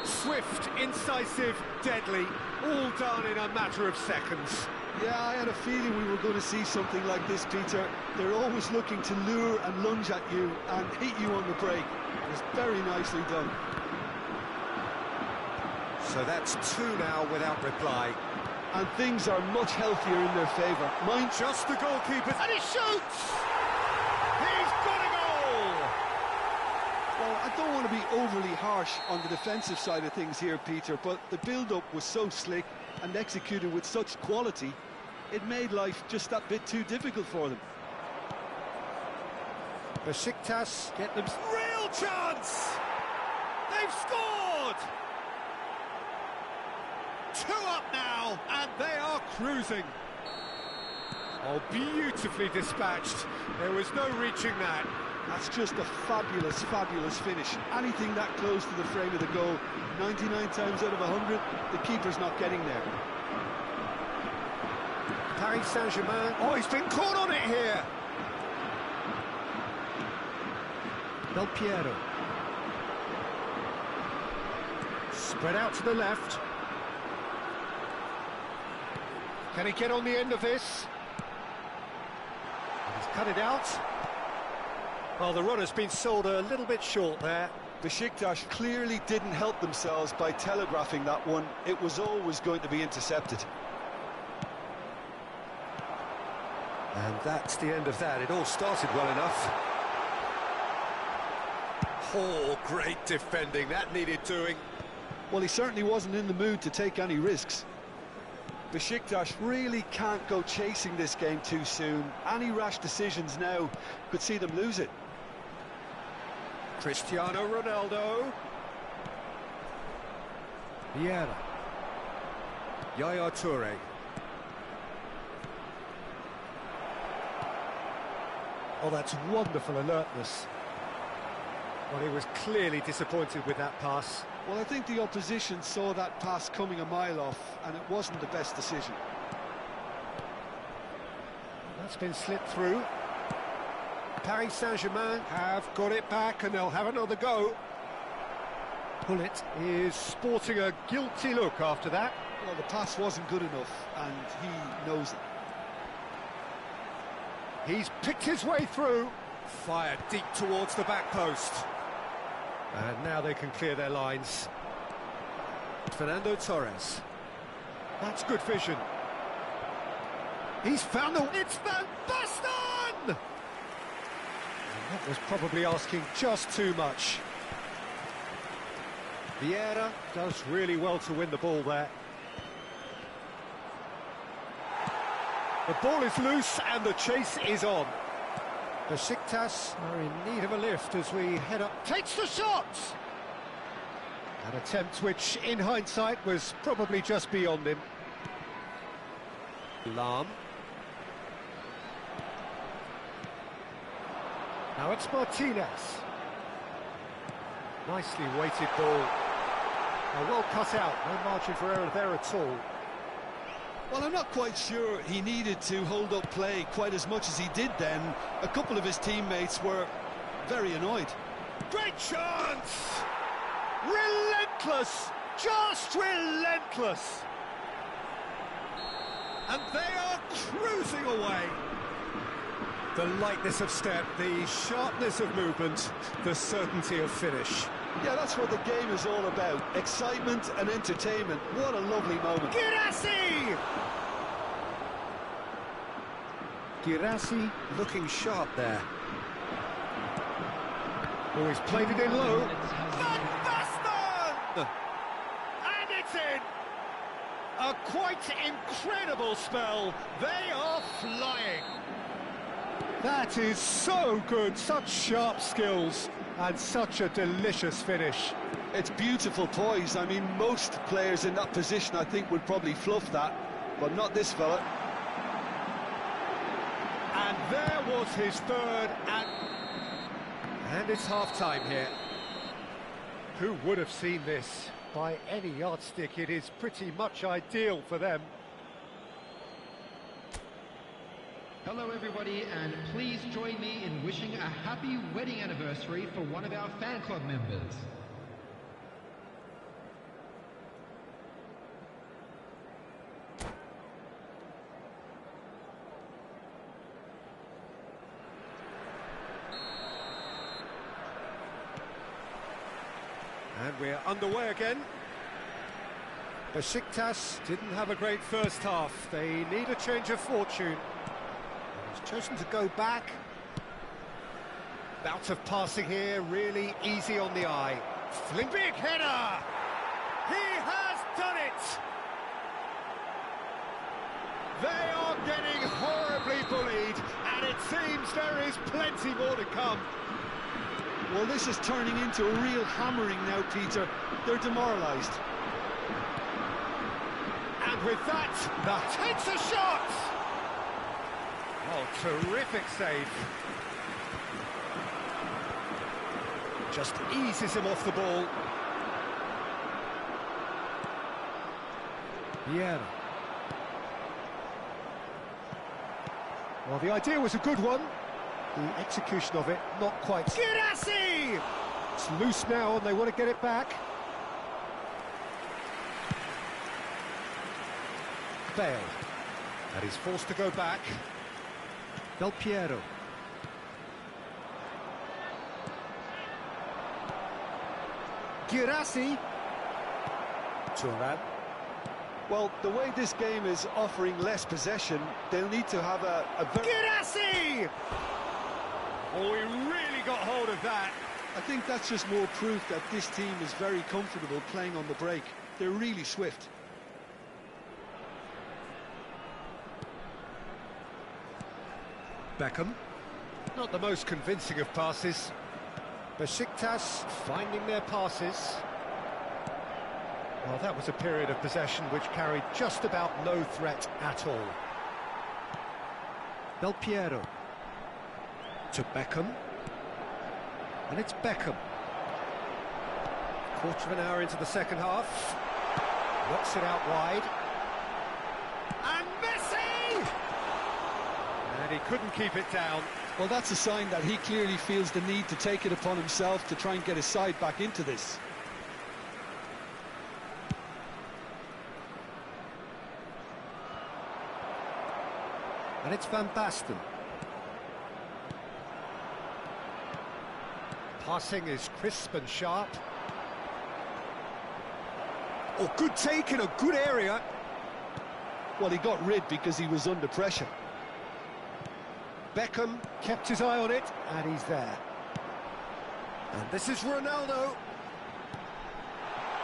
Swift, incisive, deadly, all done in a matter of seconds. Yeah, I had a feeling we were going to see something like this, Peter. They're always looking to lure and lunge at you and hit you on the break. It was very nicely done. So that's 2 now without reply. And things are much healthier in their favour. Mind just the goalkeeper, and he shoots! He's got a goal! Well, I don't want to be overly harsh on the defensive side of things here, Peter, but the build-up was so slick and executed with such quality, it made life just that bit too difficult for them. Besiktas get them real chance! They've scored! 2 up now, and they are cruising. Oh, beautifully dispatched. There was no reaching that. That's just a fabulous, fabulous finish. Anything that close to the frame of the goal, 99 times out of 100, the keeper's not getting there. Paris Saint-Germain. Oh, he's been caught on it here. Del Piero. Spread out to the left. Can he get on the end of this? And he's cut it out. Well, the runner's been sold a little bit short there. Besiktas clearly didn't help themselves by telegraphing that one. It was always going to be intercepted. And that's the end of that. It all started well enough. Oh, great defending. That needed doing. Well, he certainly wasn't in the mood to take any risks. Besiktas really can't go chasing this game too soon. Any rash decisions now could see them lose it. Cristiano Ronaldo. Vieira. Yaya Toure. Oh, that's wonderful alertness. Well, he was clearly disappointed with that pass. Well, I think the opposition saw that pass coming a mile off, and it wasn't the best decision. That's been slipped through. Paris Saint-Germain have got it back, and they'll have another go. Pullet is sporting a guilty look after that. Well, the pass wasn't good enough, and he knows it. He's picked his way through. Fired deep towards the back post. And now they can clear their lines. Fernando Torres. That's good vision. He's found the... It's Van Basten! And that was probably asking just too much. Vieira does really well to win the ball there. The ball is loose and the chase is on. Besiktas are in need of a lift as we head up. Takes the shot! An attempt which, in hindsight, was probably just beyond him. Lahm. Now it's Martinez. Nicely weighted ball. Well cut out, no margin for error there at all. Well, I'm not quite sure he needed to hold up play quite as much as he did then. A couple of his teammates were very annoyed. Great chance! Relentless! Just relentless! And they are cruising away. The lightness of step, the sharpness of movement, the certainty of finish. Yeah, that's what the game is all about. Excitement and entertainment. What a lovely moment. Girassi! Girassi looking sharp there. Oh, he's played it in low. Van Basten! And it's in! A quite incredible spell. They are flying. That is so good, such sharp skills. And such a delicious finish. It's beautiful poise. I mean, most players in that position, I think, would probably fluff that, but not this fella. And there was his third, and it's half-time here. Who would have seen this? By any yardstick, it is pretty much ideal for them. Hello everybody, and please join me in wishing a happy wedding anniversary for one of our fan club members. And we're underway again. Besiktas didn't have a great first half. They need a change of fortune. He's chosen to go back. Bout of passing here, really easy on the eye. Big header! He has done it! They are getting horribly bullied, and it seems there is plenty more to come. Well, this is turning into a real hammering now, Peter. They're demoralised. And with that, takes a shot! Oh, terrific save. Just eases him off the ball. Vieira. Well, the idea was a good one. The execution of it, not quite. Girassi! It's loose now and they want to get it back. Bale. And he's forced to go back. Del Piero. Girassi. Turan. Well, the way this game is offering less possession, they'll need to have a very... Girassi! Oh, he really got hold of that. I think that's just more proof that this team is very comfortable playing on the break. They're really swift. Beckham. Not the most convincing of passes. Besiktas finding their passes. Well, that was a period of possession which carried just about no threat at all. Del Piero. To Beckham. And it's Beckham. Quarter of an hour into the second half. Knocks it out wide. And Messi! And he couldn't keep it down. Well, that's a sign that he clearly feels the need to take it upon himself to try and get his side back into this. And it's Van Basten. Passing is crisp and sharp. Oh, good take in a good area. Well, he got rid because he was under pressure. Beckham kept his eye on it, and he's there. And this is Ronaldo.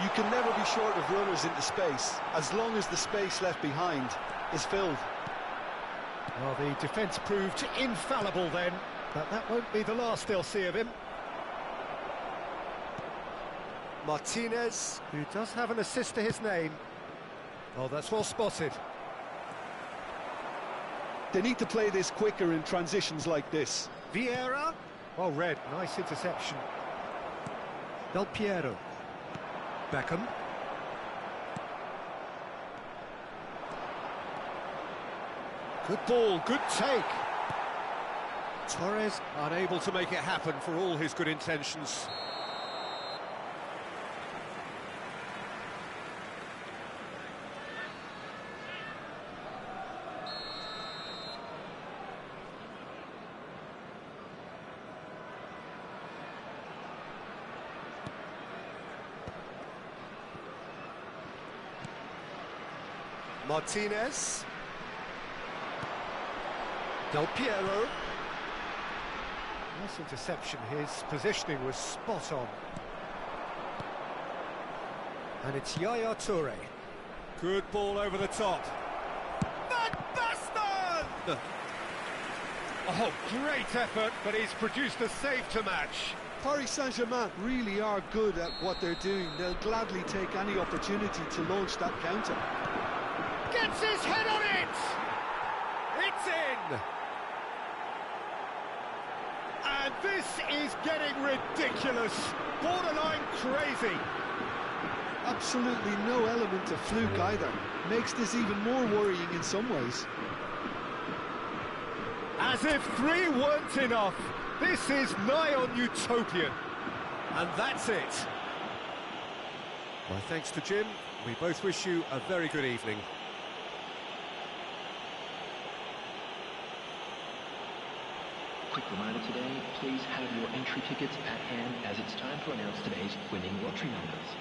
You can never be short of runners into space, as long as the space left behind is filled. Well, the defence proved infallible then, but that won't be the last they'll see of him. Martinez, who does have an assist to his name. Oh, that's well spotted. They need to play this quicker in transitions like this. Vieira. Well read, nice interception. Del Piero. Beckham. Good ball, good take. Torres unable to make it happen for all his good intentions. Martinez. Del Piero. Nice interception, his positioning was spot on. And it's Yaya Toure. Good ball over the top. Van Basten! Oh, great effort, but he's produced a save to match. Paris Saint-Germain really are good at what they're doing. They'll gladly take any opportunity to launch that counter. Gets his head on it! It's in! And this is getting ridiculous, borderline crazy. Absolutely no element of fluke either. Makes this even more worrying in some ways. As if 3 weren't enough, this is nigh on utopian. And that's it. My thanks to Jim. We both wish you a very good evening. Quick reminder today, please have your entry tickets at hand as it's time to announce today's winning lottery numbers.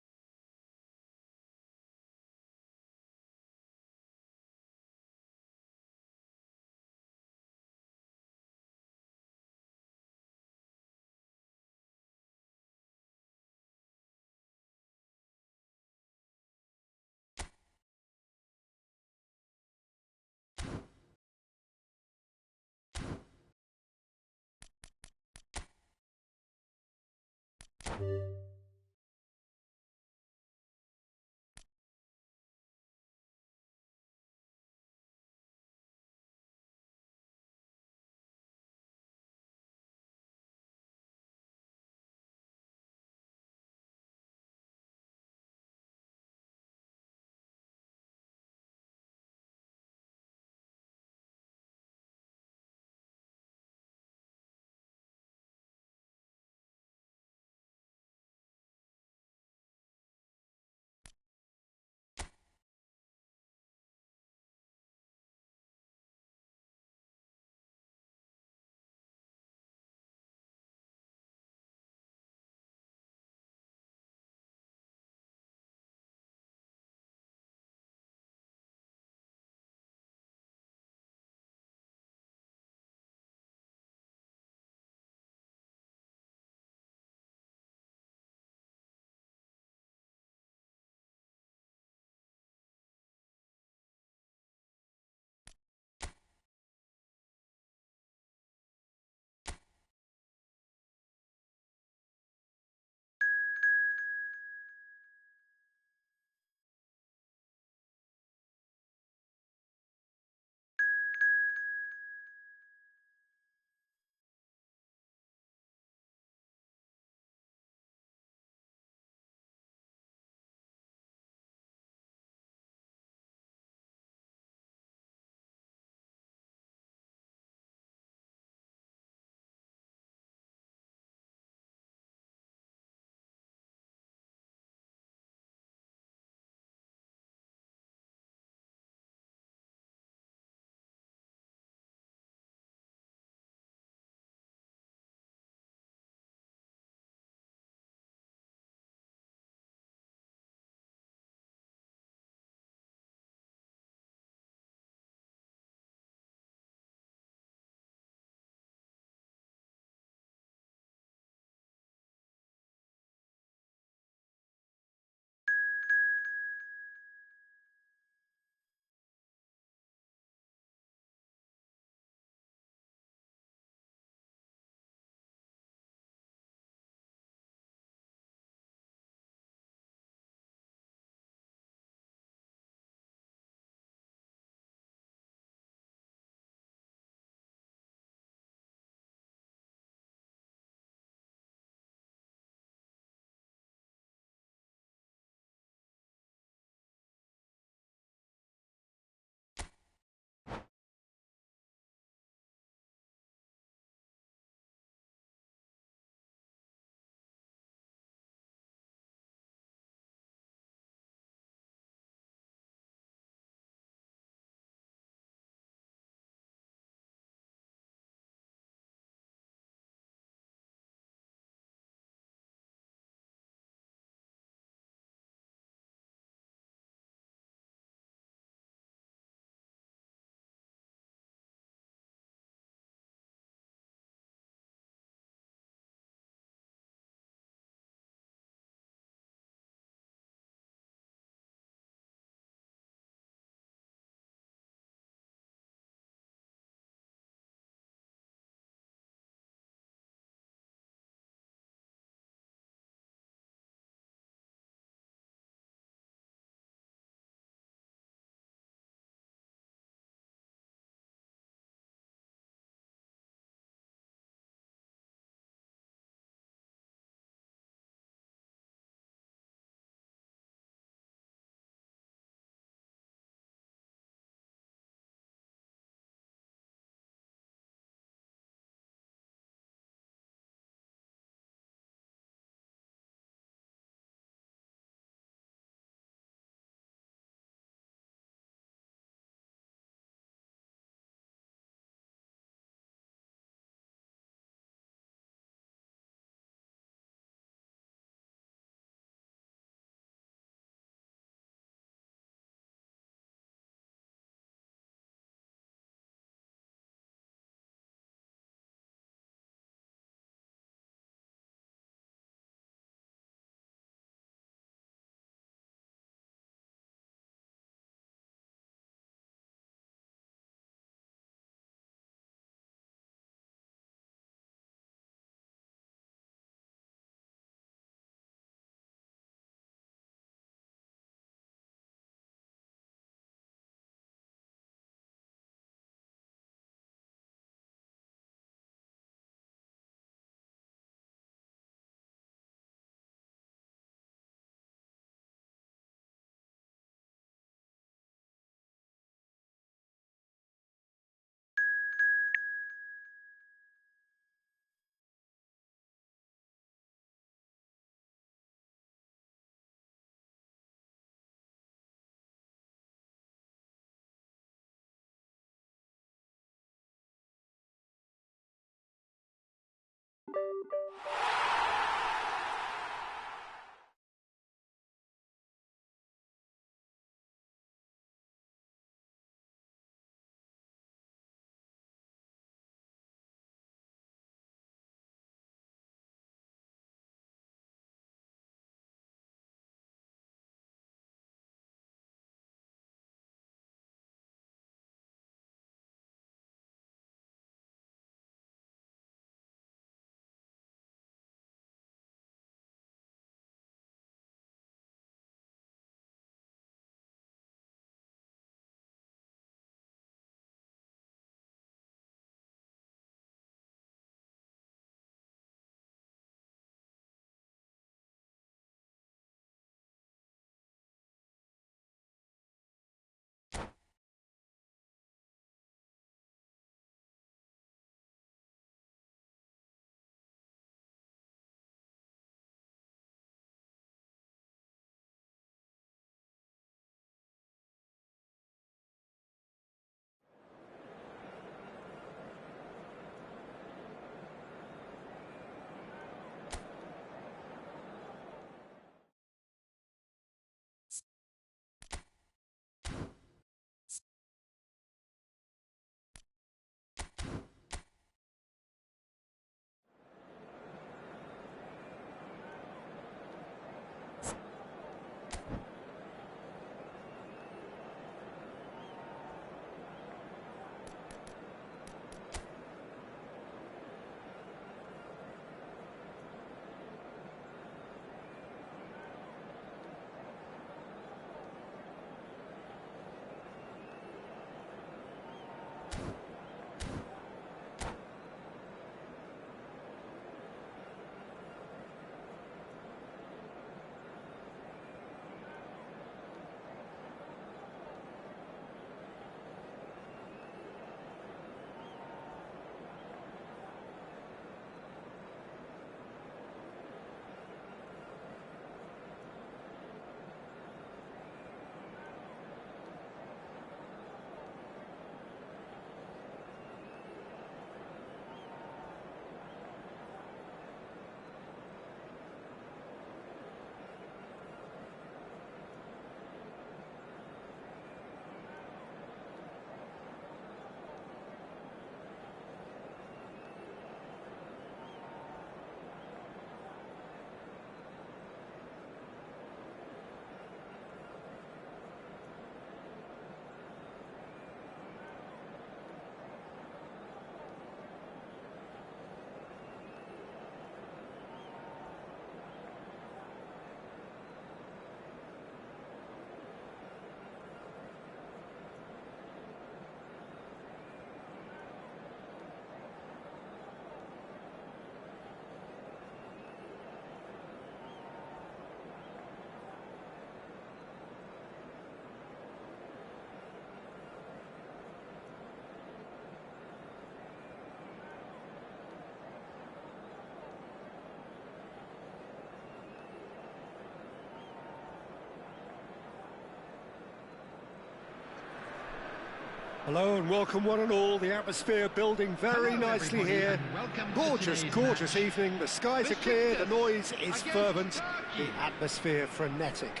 Hello and welcome one and all. The atmosphere building very Hello, nicely everybody, here. and welcome to Gorgeous, today's gorgeous match. evening. The skies are clear, the noise is Against fervent, Turkey. the atmosphere frenetic.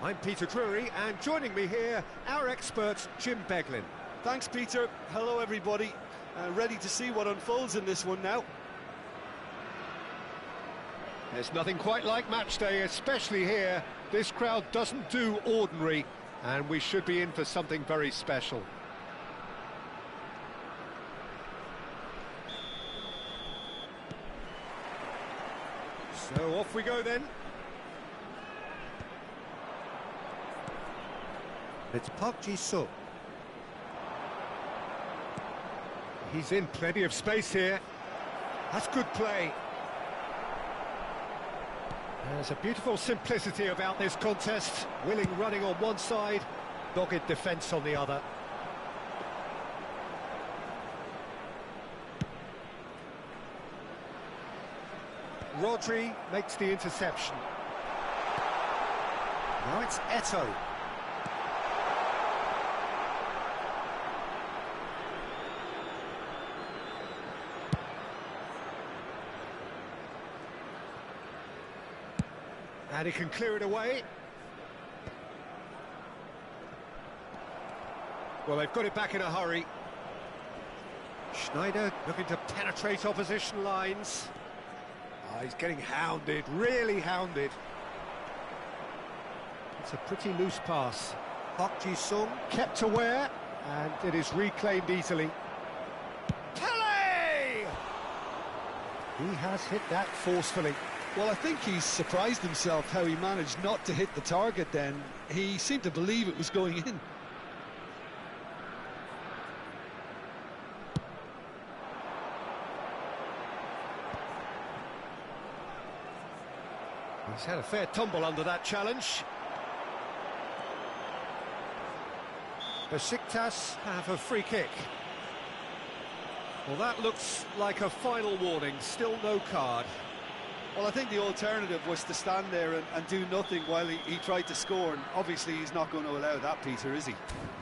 I'm Peter Drury, and joining me here, our expert, Jim Beglin. Thanks, Peter. Hello, everybody. Ready to see what unfolds in this one now. There's nothing quite like match day, especially here. This crowd doesn't do ordinary, and we should be in for something very special. So off we go then. It's Park Ji-sung. He's in plenty of space here. That's good play. There's a beautiful simplicity about this contest. Willing running on one side, dogged defence on the other. Rodri makes the interception. Now it's Eto'o. And he can clear it away. Well, they've got it back in a hurry. Schneider looking to penetrate opposition lines. Oh, he's getting hounded, really hounded. It's a pretty loose pass. Park Ji-sung. Kept aware, and it is reclaimed easily. Pele! He has hit that forcefully. Well, I think he's surprised himself how he managed not to hit the target then. He seemed to believe it was going in. He's had a fair tumble under that challenge. Besiktas have a free kick. Well, that looks like a final warning. Still no card. Well, I think the alternative was to stand there and do nothing while he tried to score, and obviously he's not going to allow that, Peter, is he?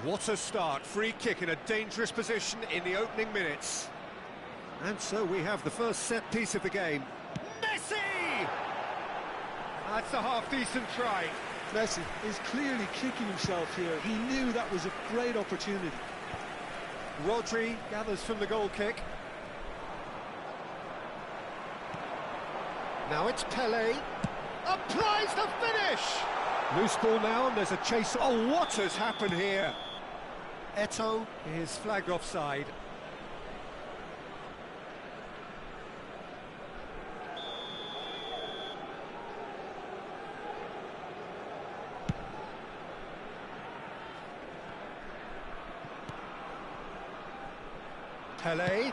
What a start. Free kick in a dangerous position in the opening minutes. And so we have the first set piece of the game. Messi! That's a half-decent try. Messi is clearly kicking himself here. He knew that was a great opportunity. Rodri gathers from the goal kick. Now it's Pele. Applies the finish! Loose ball now, and there's a chase. Oh, what has happened here? Eto'o is flagged offside. Pele.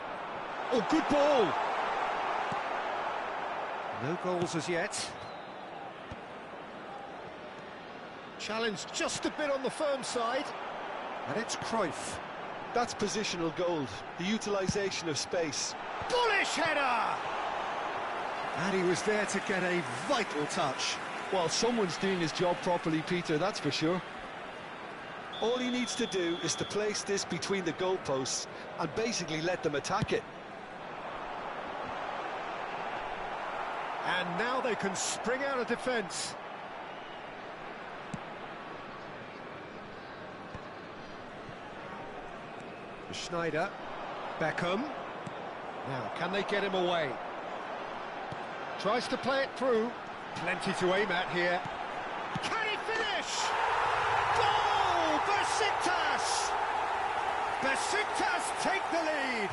Oh, good ball! No goals as yet. Challenge just a bit on the firm side. And it's Cruyff. That's positional gold, the utilisation of space. Bullish header! And he was there to get a vital touch. Well, someone's doing his job properly, Peter, that's for sure. All he needs to do is to place this between the goalposts and basically let them attack it. And now they can spring out of defence. Schneider. Beckham. Now, can they get him away? Tries to play it through. Plenty to aim at here. Can he finish? Goal! Besiktas! Besiktas take the lead.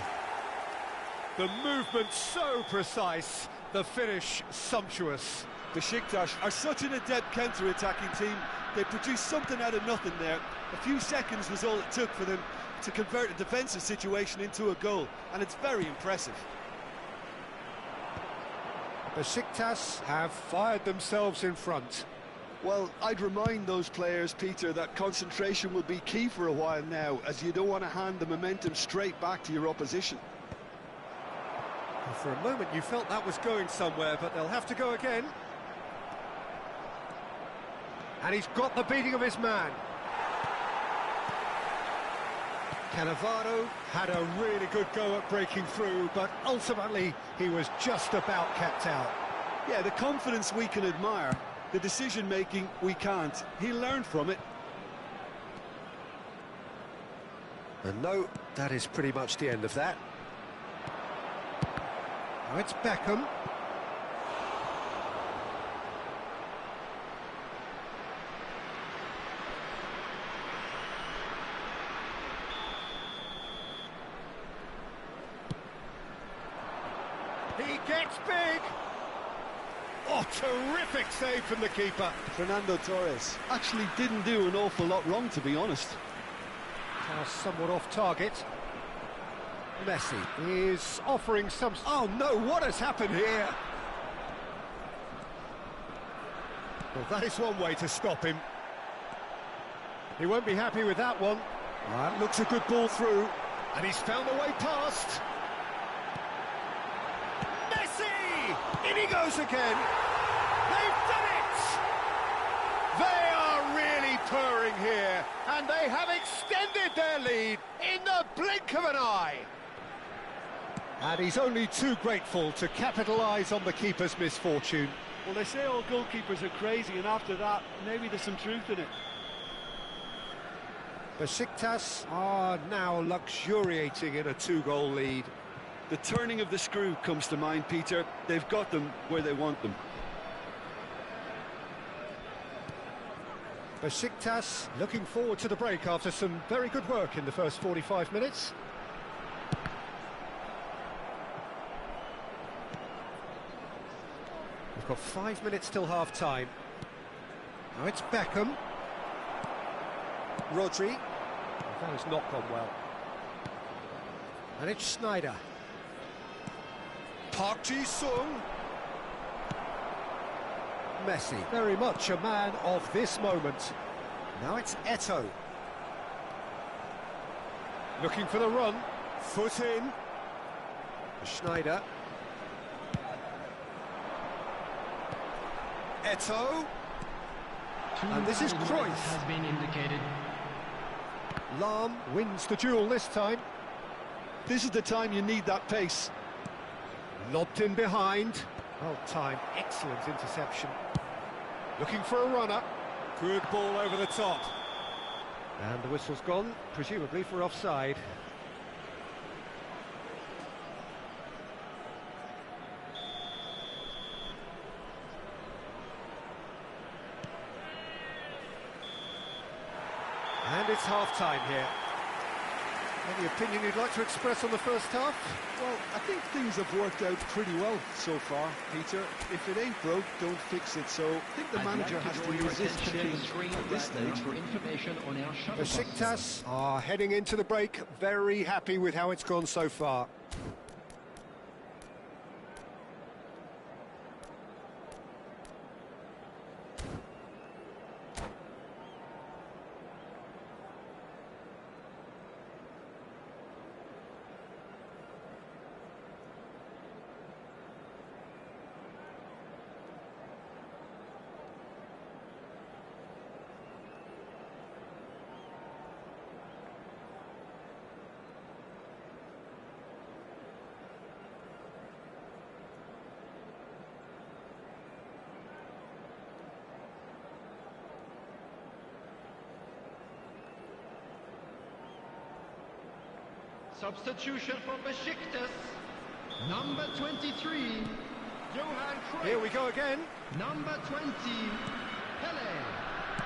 The movement so precise, the finish sumptuous. Besiktas are such an adept counter-attacking team. They produced something out of nothing there. A few seconds was all it took for them to convert a defensive situation into a goal, and it's very impressive. Besiktas have fired themselves in front. Well, I'd remind those players, Peter, that concentration will be key for a while now, as you don't want to hand the momentum straight back to your opposition. Well, for a moment you felt that was going somewhere, but they'll have to go again. And he's got the beating of his man. Cannavaro had a really good go at breaking through, but ultimately he was just about kept out. Yeah, the confidence we can admire, the decision-making we can't. He learned from it. And no, that is pretty much the end of that. Now it's Beckham. He gets big! Oh, terrific save from the keeper. Fernando Torres actually didn't do an awful lot wrong, to be honest. Now somewhat off target. Messi is offering some... Oh no, what has happened here? Well, that is one way to stop him. He won't be happy with that one. That looks a good ball through. And he's found a way past. Messi! In he goes again. They've done it! They are really purring here. And they have extended their lead in the blink of an eye. And he's only too grateful to capitalise on the keeper's misfortune. Well, they say all goalkeepers are crazy, and after that, maybe there's some truth in it. Besiktas are now luxuriating in a 2-goal lead. The turning of the screw comes to mind, Peter. They've got them where they want them. Besiktas looking forward to the break after some very good work in the first 45 minutes. We've got 5 minutes till half-time. Now it's Beckham. Rodri. That has not gone well. And it's Schneider. Park Ji-sung. Messi, very much a man of this moment. Now it's Eto'o. Looking for the run. Foot in. Schneider. Eto'o. And this is Cruyff. Has been indicated. Lahm wins the duel this time. This is the time you need that pace. Lobbed in behind. Well timed, excellent interception. Looking for a runner. Good ball over the top. And the whistle's gone, presumably for offside. And it's half-time here. Any opinion you'd like to express on the first half? Well, I think things have worked out pretty well so far, Peter. If it ain't broke, don't fix it. So I think the manager has to use this change at this stage. For information on our shuttle Besiktas are heading into the break, very happy with how it's gone so far. Substitution for Besiktas. Number 23, Johan Cruyff. Here we go again. Number 20, Pele.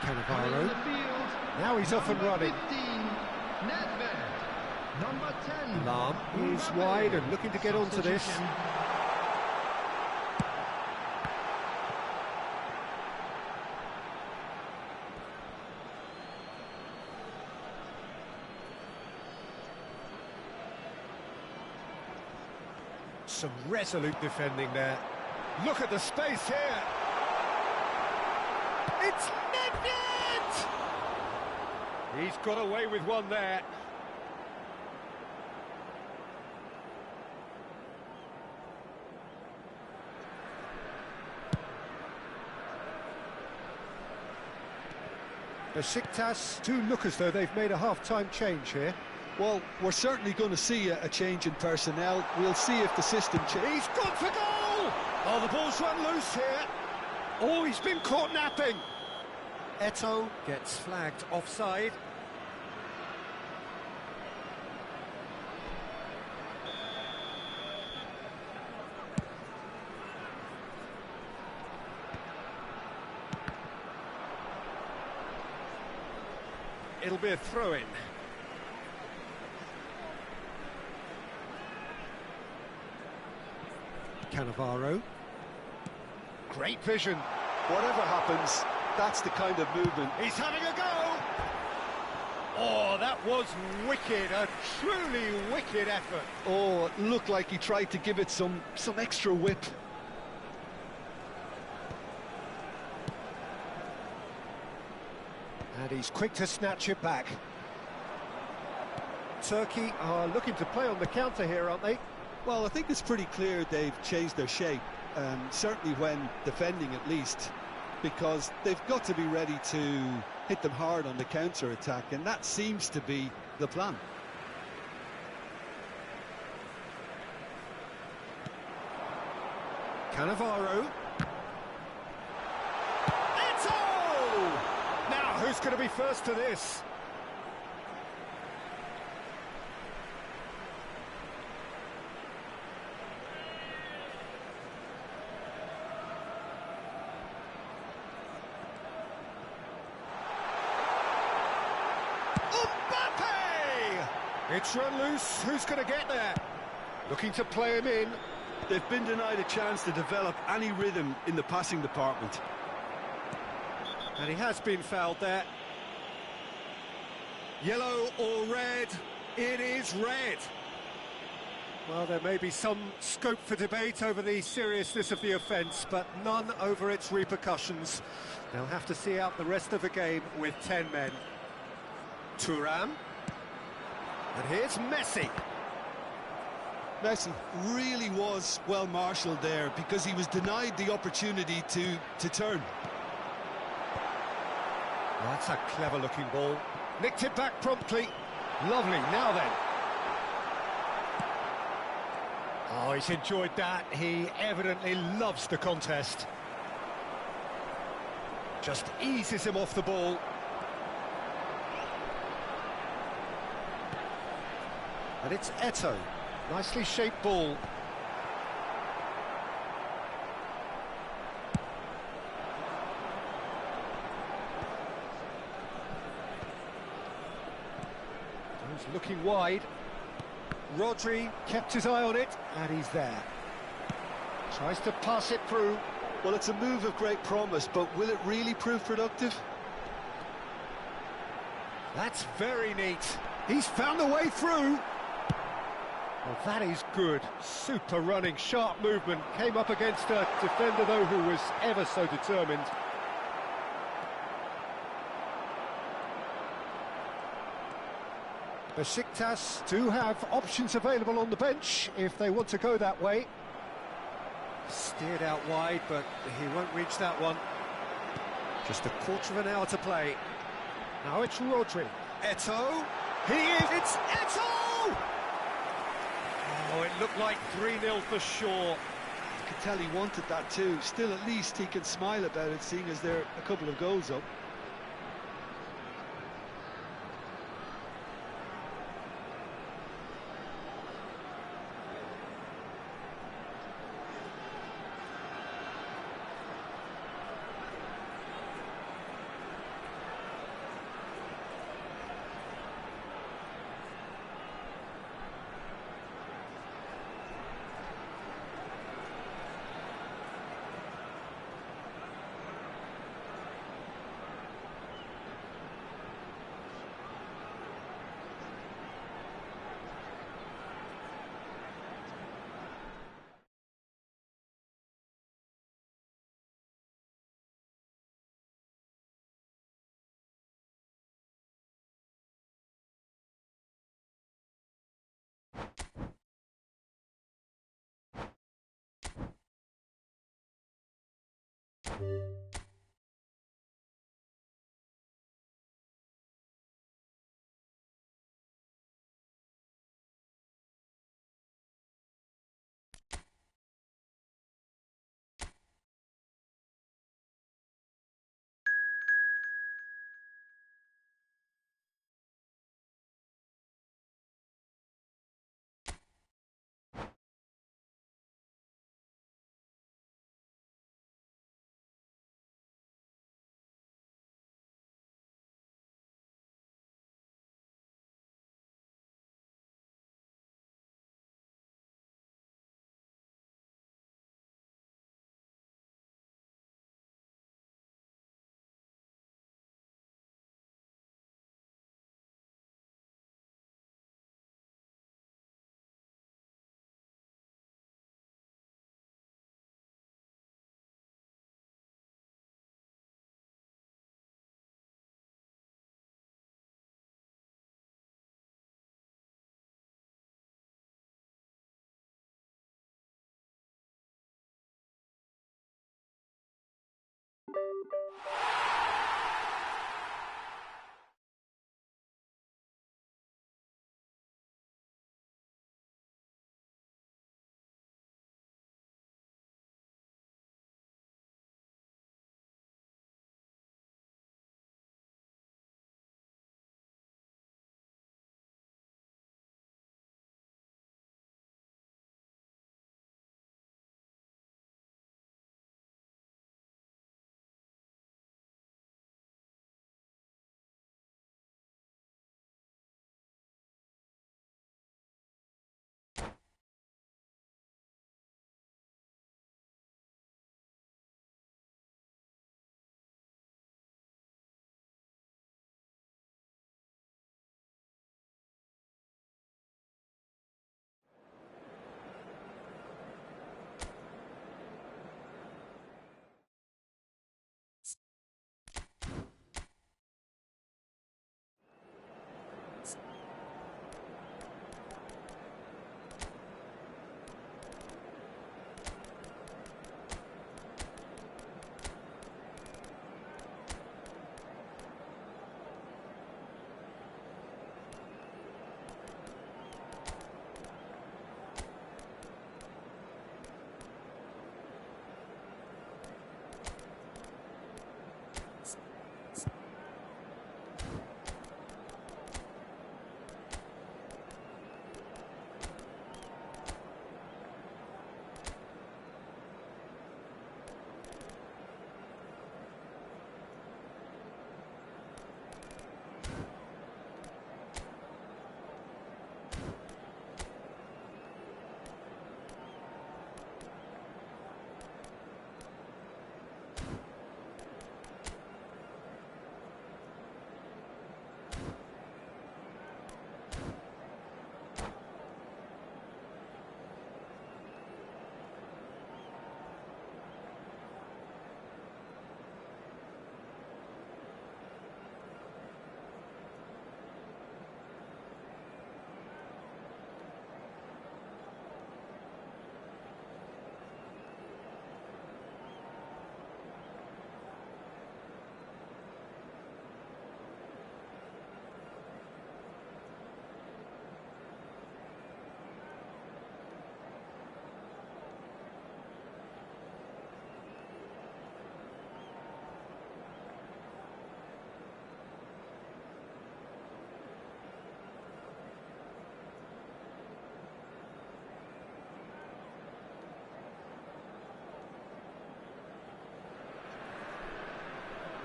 Cannavaro. In the field. Now he's off and running. 15, Nedved. Number 10. Lahm is wide and looking to get onto this. Substitution. Some resolute defending there. Look at the space here. It's Nedved! He's got away with one there. Besiktas do look as though they've made a half-time change here. Well, we're certainly going to see a change in personnel. We'll see if the system changes. He's gone for goal! Oh, the ball's run loose here. Oh, he's been caught napping. Eto'o gets flagged offside. It'll be a throw-in. Cannavaro. Great vision. Whatever happens, that's the kind of movement. He's having a go! Oh, that was wicked, a truly wicked effort. Oh, it looked like he tried to give it some extra whip. And he's quick to snatch it back. Turkey are looking to play on the counter here, aren't they? Well, I think it's pretty clear they've changed their shape, certainly when defending at least, because they've got to be ready to hit them hard on the counter-attack, and that seems to be the plan. Cannavaro. Eto'o! Now, who's going to be first to this? It's run loose, who's going to get there? Looking to play him in. They've been denied a chance to develop any rhythm in the passing department. And he has been fouled there. Yellow or red? It is red. Well, there may be some scope for debate over the seriousness of the offence, but none over its repercussions. They'll have to see out the rest of the game with 10 men. Thuram. And here's Messi. Messi really was well marshalled there because he was denied the opportunity to turn. That's a clever-looking ball. Nicked it back promptly. Lovely, now then. Oh, he's enjoyed that. He evidently loves the contest. Just eases him off the ball. And it's Eto'o. Nicely shaped ball. He's looking wide. Rodri kept his eye on it, and he's there. Tries to pass it through. Well, it's a move of great promise, but will it really prove productive? That's very neat. He's found a way through. Well, that is good. Super running, sharp movement. Came up against a defender, though, who was ever so determined. Besiktas do have options available on the bench if they want to go that way. Steered out wide, but he won't reach that one. Just a quarter of an hour to play. Now it's Rodri. Eto'o. He is. It's Eto'o! Oh, it looked like 3-0 for sure. You could tell he wanted that too. Still, at least he can smile about it, seeing as they're a couple of goals up.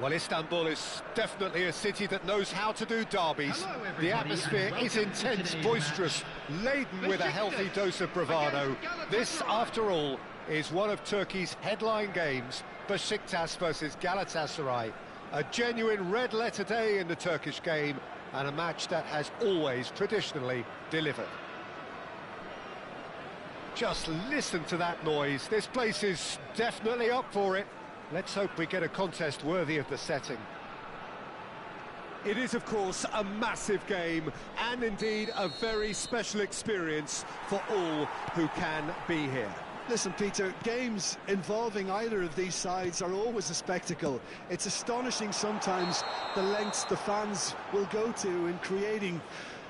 Well, Istanbul is definitely a city that knows how to do derbies. Hello, everybody, The atmosphere and is welcome to intense, today's boisterous, laden with a healthy dose of bravado. This, after all, is one of Turkey's headline games, Besiktas versus Galatasaray. A genuine red-letter day in the Turkish game, and a match that has always traditionally delivered. Just listen to that noise. This place is definitely up for it. Let's hope we get a contest worthy of the setting. It is, of course, a massive game and indeed a very special experience for all who can be here. Listen, Peter, games involving either of these sides are always a spectacle. It's astonishing sometimes the lengths the fans will go to in creating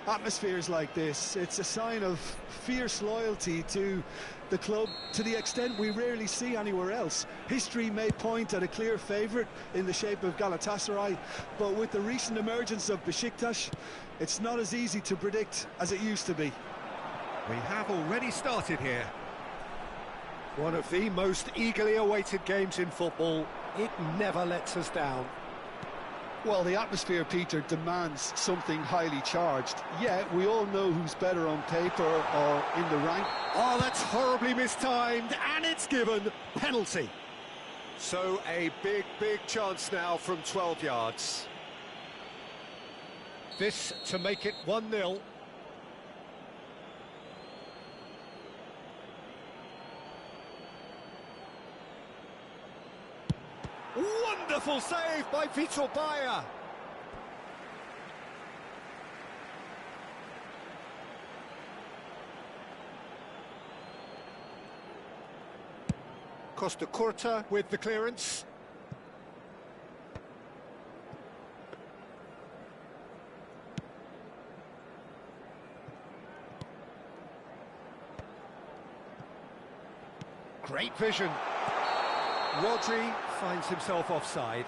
atmospheres like this. It's a sign of fierce loyalty to the club to the extent we rarely see anywhere else. History may point at a clear favourite in the shape of Galatasaray, but with the recent emergence of Besiktas, it's not as easy to predict as it used to be. We have already started here. One of the most eagerly awaited games in football. It never lets us down. Well, the atmosphere, Peter, demands something highly charged. Yet we all know who's better on paper or in the rank. Oh, that's horribly mistimed, and it's given. Penalty. So a big chance now from 12 yards. This to make it 1-0. Wonderful save by Vitor Bayer. Costa Curta with the clearance. Great vision. Rodri finds himself offside.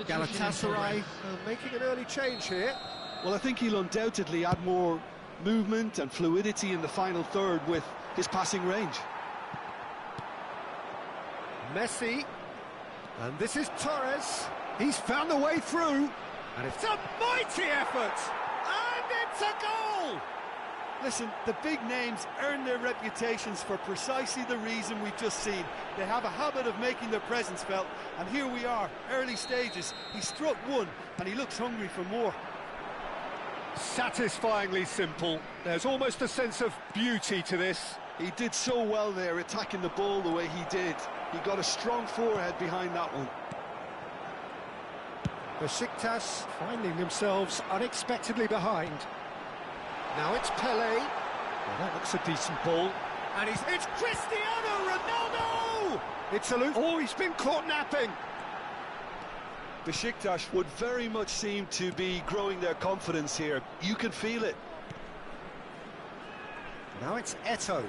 Galatasaray making an early change here. Well, I think he'll undoubtedly add more movement and fluidity in the final third with his passing range. Messi, and this is Torres. He's found a way through, and it's a mighty effort, and it's a goal! Listen, the big names earn their reputations for precisely the reason we've just seen. They have a habit of making their presence felt, and here we are, early stages. He struck one, and he looks hungry for more. Satisfyingly simple. There's almost a sense of beauty to this. He did so well there, attacking the ball the way he did. He got a strong forehead behind that one. Besiktas finding themselves unexpectedly behind. Now it's Pelé. Well, that looks a decent ball. And it's Cristiano Ronaldo! It's a loop. Oh, he's been caught napping. Besiktas would very much seem to be growing their confidence here. You can feel it. Now it's Eto'o.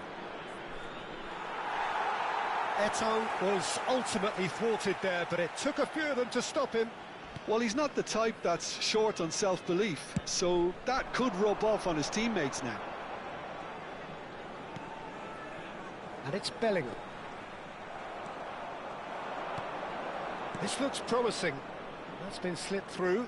Eto'o was ultimately thwarted there, but it took a few of them to stop him. Well, he's not the type that's short on self-belief, so that could rub off on his teammates now. And it's Bellingham. This looks promising. That's been slipped through.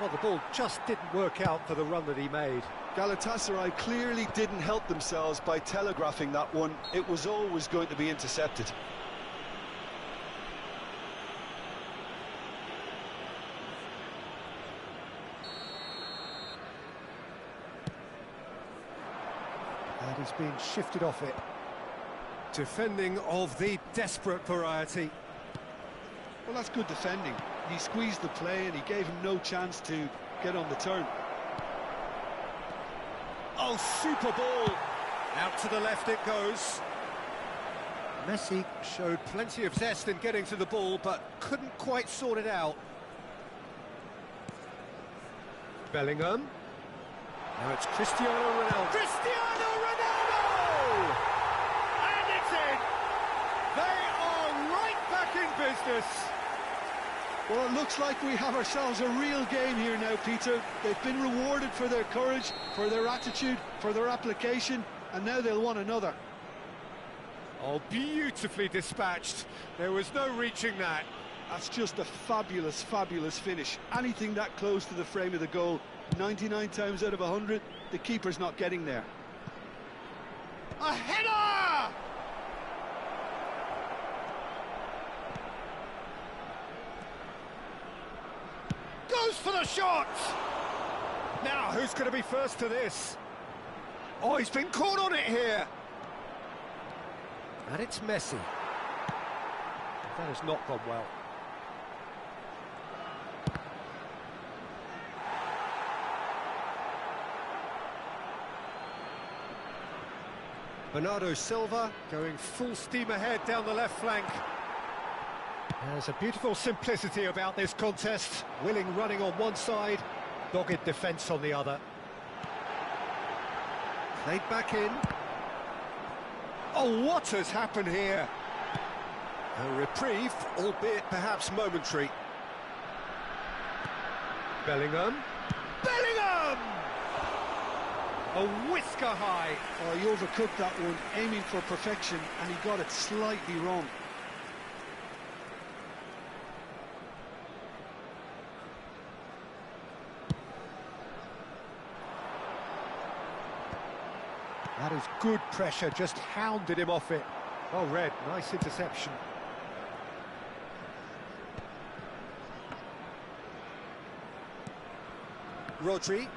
Well, the ball just didn't work out for the run that he made. Galatasaray clearly didn't help themselves by telegraphing that one. It was always going to be intercepted. he's been shifted off it. Defending of the desperate variety. Well, that's good defending. He squeezed the play and he gave him no chance to get on the turn. Oh, super ball! Out to the left it goes. Messi showed plenty of zest in getting to the ball, but couldn't quite sort it out. Bellingham. Now it's Cristiano Ronaldo. Cristiano Ronaldo! And it's in! They are right back in business. Well, it looks like we have ourselves a real game here now, Peter. They've been rewarded for their courage, for their attitude, for their application, and now they'll want another. Oh, beautifully dispatched. There was no reaching that. That's just a fabulous, fabulous finish. Anything that close to the frame of the goal, 99 times out of 100, the keeper's not getting there. A header! Goes for the shot! Now, who's going to be first to this? Oh, he's been caught on it here! And it's Messi. That has not gone well. Bernardo Silva going full steam ahead down the left flank. There's a beautiful simplicity about this contest. Willing running on one side, dogged defence on the other. Played back in. Oh, what has happened here? A reprieve, albeit perhaps momentary. Bellingham. Bellingham! A whisker high. Oh, he overcooked that one, aiming for perfection, and he got it slightly wrong. That is good pressure, just hounded him off it. Well read, nice interception. Rodri.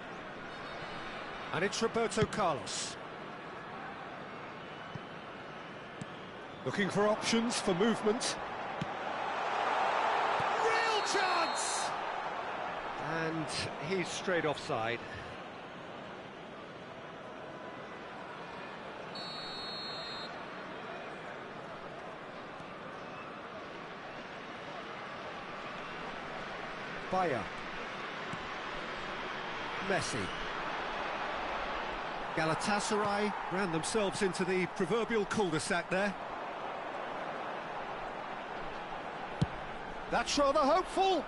And it's Roberto Carlos. Looking for options for movement. Real chance! And he's straight offside. Bayer. Messi. Galatasaray ran themselves into the proverbial cul-de-sac there. That's rather hopeful.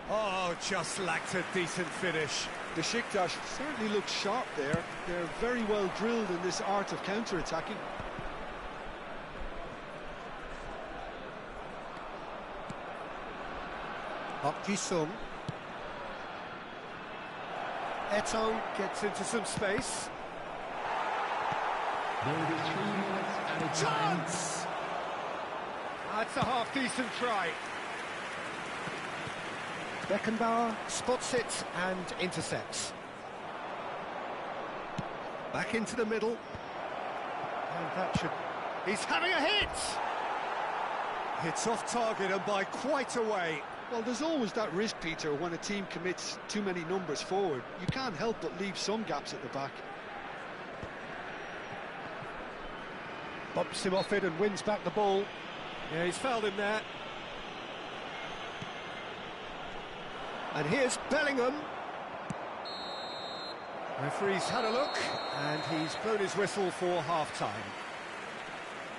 Oh, just lacked a decent finish. Besiktas certainly looks sharp there. They're very well drilled in this art of counter-attacking. Park Ji-sung. Eto'o gets into some space. There will be 3 minutes added time. Chance! That's a half-decent try. Beckenbauer spots it and intercepts. Back into the middle. And that should... He's having a hit! It's off target and by quite a way. Well, there's always that risk, Peter, when a team commits too many numbers forward. You can't help but leave some gaps at the back. Bumps him off it and wins back the ball. Yeah, he's fouled him there. And here's Bellingham. Referee's had a look, and he's blown his whistle for half-time.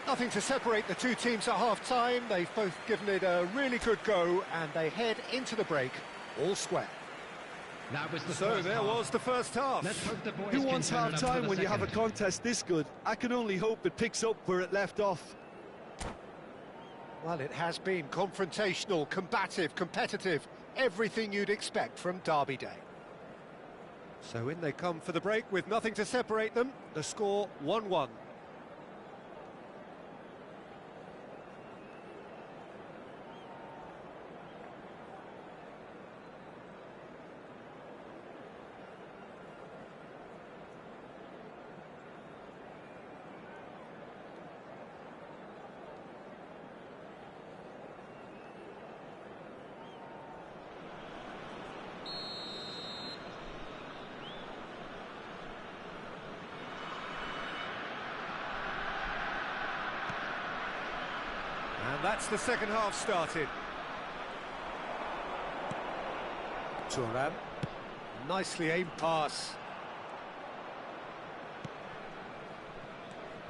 Nothing to separate the two teams at half-time. They've both given it a really good go, and they head into the break all square. That was the So first there half. was the first half. Let's hope the boys Who can wants turn it up for half-time the when you have a second. contest this good? I can only hope it picks up where it left off. Well, it has been confrontational, combative, competitive, everything you'd expect from Derby Day. So in they come for the break with nothing to separate them. The score 1-1. And that's the second half started. Thuram. Nicely aimed pass.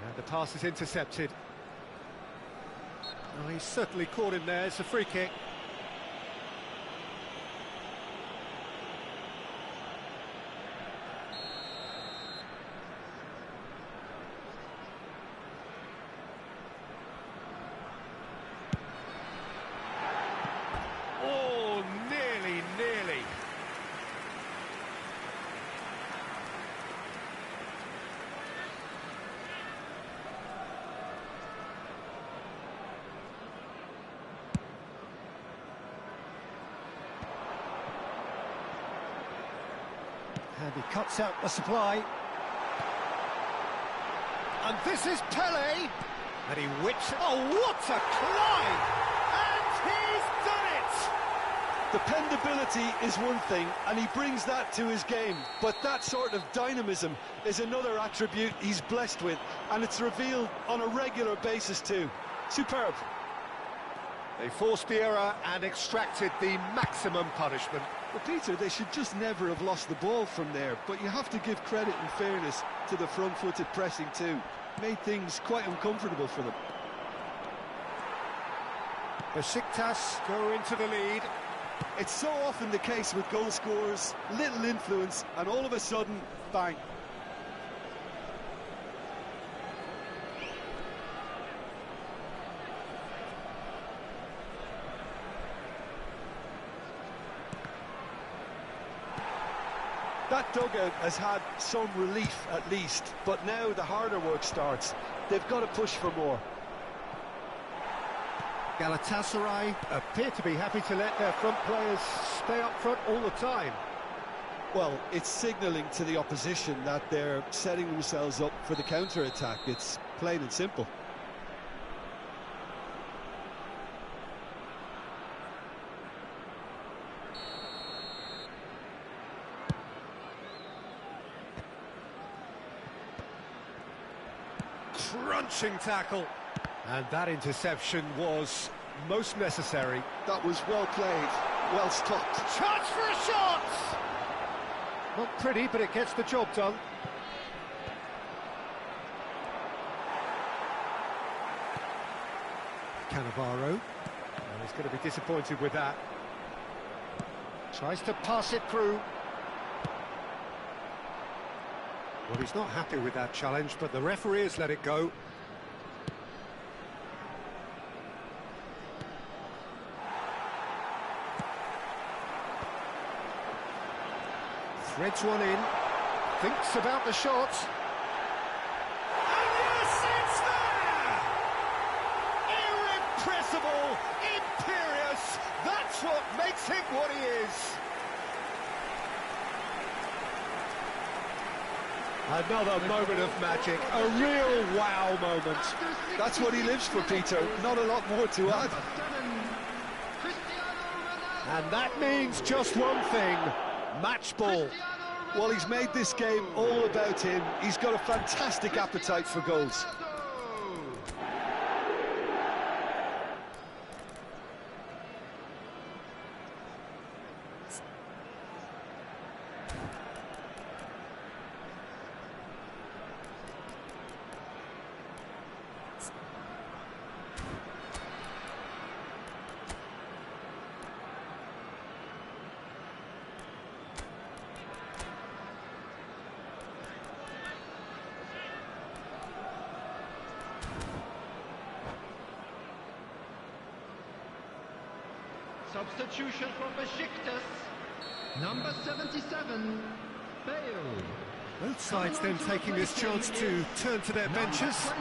And the pass is intercepted. Oh, he's certainly caught him there. It's a free kick. Oh, nearly. And he cuts out the supply. And this is Pele. And he whips it. Oh, what a climb! And he's done it! Dependability is one thing, and he brings that to his game. But that sort of dynamism is another attribute he's blessed with, and it's revealed on a regular basis too. Superb. They forced the error and extracted the maximum punishment. Well, Peter, they should just never have lost the ball from there, but you have to give credit and fairness to the front-footed pressing too. Made things quite uncomfortable for them. Besiktas go into the lead. It's so often the case with goal scorers, little influence, and all of a sudden, bang. That dugout has had some relief at least, but now the harder work starts. They've got to push for more. Galatasaray appear to be happy to let their front players stay up front all the time. Well, it's signalling to the opposition that they're setting themselves up for the counter-attack. It's plain and simple. Crunching tackle. And that interception was most necessary. That was well played, well stopped. Chance for a shot! Not pretty, but it gets the job done. Cannavaro. And he's going to be disappointed with that. Tries to pass it through. Well, he's not happy with that challenge, but the referee has let it go. Threads one in, thinks about the shot. And yes, it's there! Irrepressible, imperious, that's what makes him what he is. Another moment of magic, a real wow moment. That's what he lives for, Peter, not a lot more to add. And that means just one thing. Match ball. Well, he's made this game all about him. He's got a fantastic appetite for goals. Substitution for Besiktas, number 77, Bale. Both sides then taking this chance to turn to their benches.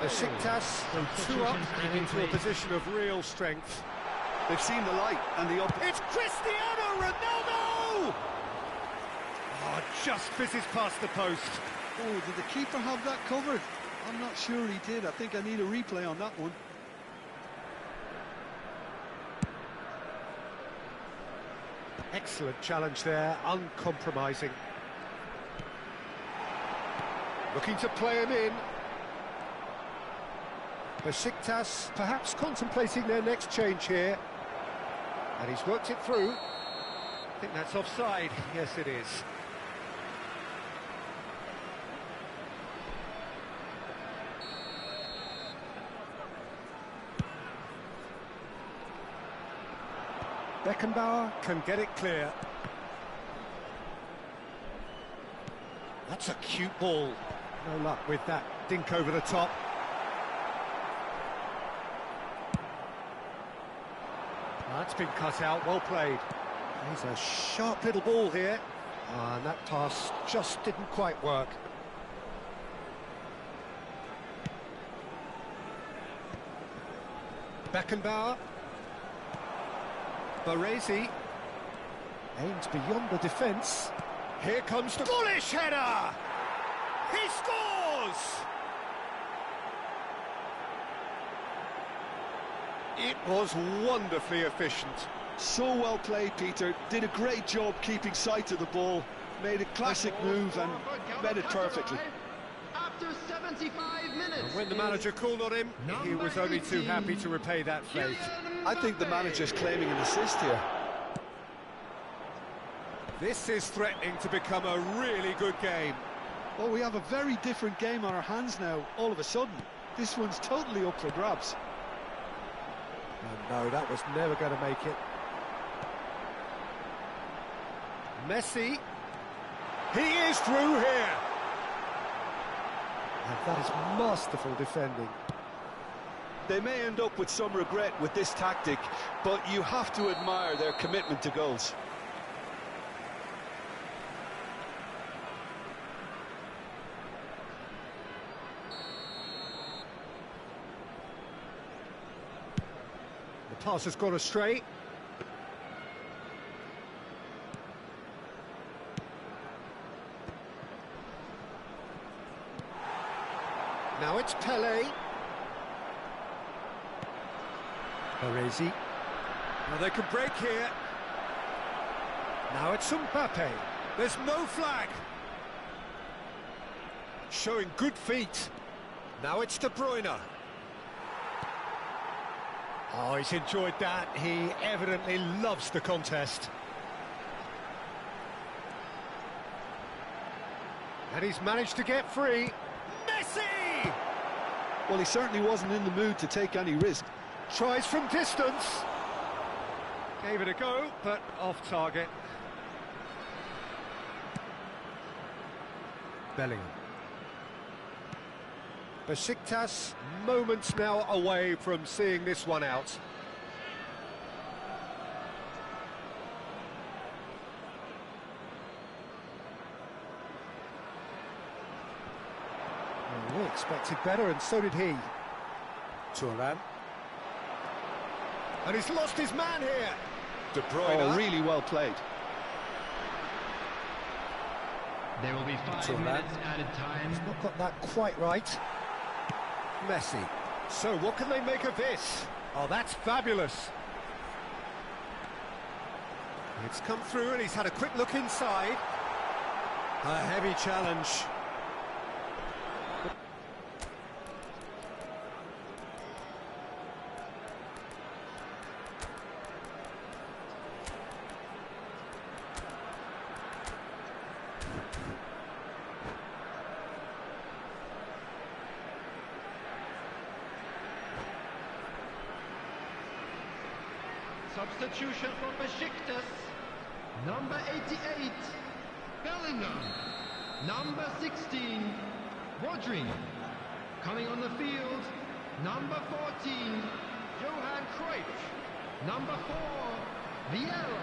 Besiktas go 2 up and into a position of real strength. They've seen the light and the up. It's Cristiano Ronaldo! Oh, just fizzes past the post. Oh, did the keeper have that covered? I'm not sure he did. I think I need a replay on that one. Excellent challenge there, uncompromising. Looking to play him in. Besiktas perhaps contemplating their next change here. And he's worked it through. I think that's offside. Yes, it is. Beckenbauer can get it clear. That's a cute ball. No luck with that dink over the top. That's been cut out, well played. He's a sharp little ball here. And that pass just didn't quite work. Beckenbauer. Baresi. Aims beyond the defence. Here comes the bullish header! He scores! It was wonderfully efficient. So well played, Peter. Did a great job keeping sight of the ball. Made a classic move and met it perfectly. After 75 minutes. And when the manager called on him, he was only too happy to repay that faith. I think the manager's claiming an assist here. This is threatening to become a really good game. Well, we have a very different game on our hands now, all of a sudden. This one's totally up for grabs. Oh, no, that was never going to make it. Messi. He is through here. And that is masterful defending. They may end up with some regret with this tactic, but you have to admire their commitment to goals. The pass has gone astray. Now it's Pele. Baresi. Now they can break here. Now it's Mbappe. There's no flag. Showing good feet. Now it's De Bruyne. Oh, he's enjoyed that. He evidently loves the contest. And he's managed to get free. Messi! Well, he certainly wasn't in the mood to take any risk. Tries from distance. Gave it a go, but off target. Bellingham. Besiktas moments now away from seeing this one out. Well, we expected better, and so did he. Thuram. And he's lost his man here. De Bruyne. Oh, really well played. There will be 5 minutes added time. He's not got that quite right. Messi. So what can they make of this? Oh, that's fabulous. It's come through and he's had a quick look inside. A heavy challenge. Substitution for Besiktas. Number 88, Bellingham. Number 16, Rodri. Coming on the field, number 14, Johan Cruyff. Number 4, Vieira.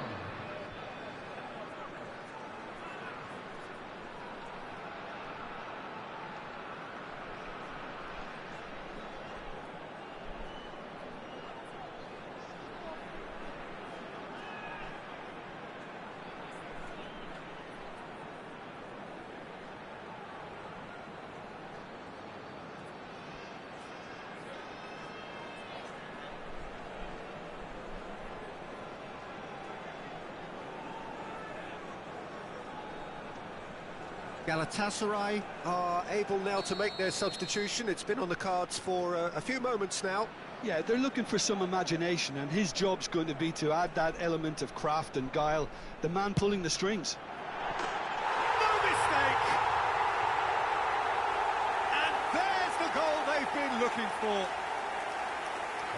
Galatasaray are able now to make their substitution. It's been on the cards for a few moments now. Yeah, they're looking for some imagination, and his job's going to be to add that element of craft and guile, the man pulling the strings. No mistake! And there's the goal they've been looking for.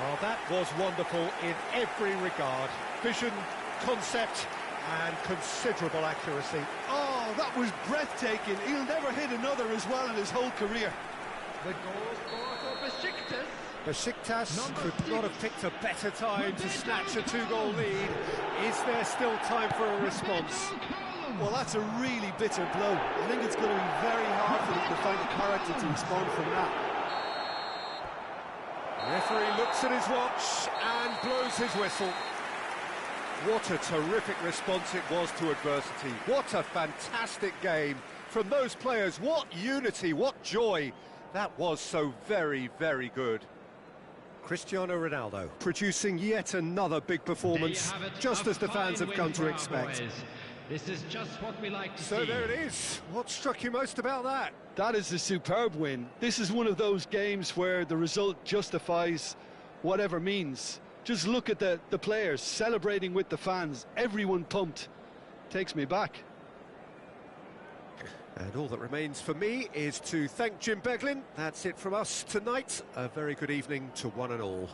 Well, that was wonderful in every regard. Vision, concept, and considerable accuracy. Oh, that was breathtaking. He'll never hit another as well in his whole career. The goal scorer for Besiktas. Besiktas could not have picked a better time to snatch a two-goal lead. Is there still time for a response? Well, that's a really bitter blow. I think it's going to be very hard for them to find the character to respond from that. The referee looks at his watch and blows his whistle. What a terrific response it was to adversity. What a fantastic game from those players. What unity, what joy. That was so very, very good. Cristiano Ronaldo producing yet another big performance, just as the fans have come to expect. This is just what we like to see. So there it is. What struck you most about that? That is a superb win. This is one of those games where the result justifies whatever means. Just look at the players celebrating with the fans. Everyone pumped. Takes me back. And all that remains for me is to thank Jim Beglin. That's it from us tonight. A very good evening to one and all.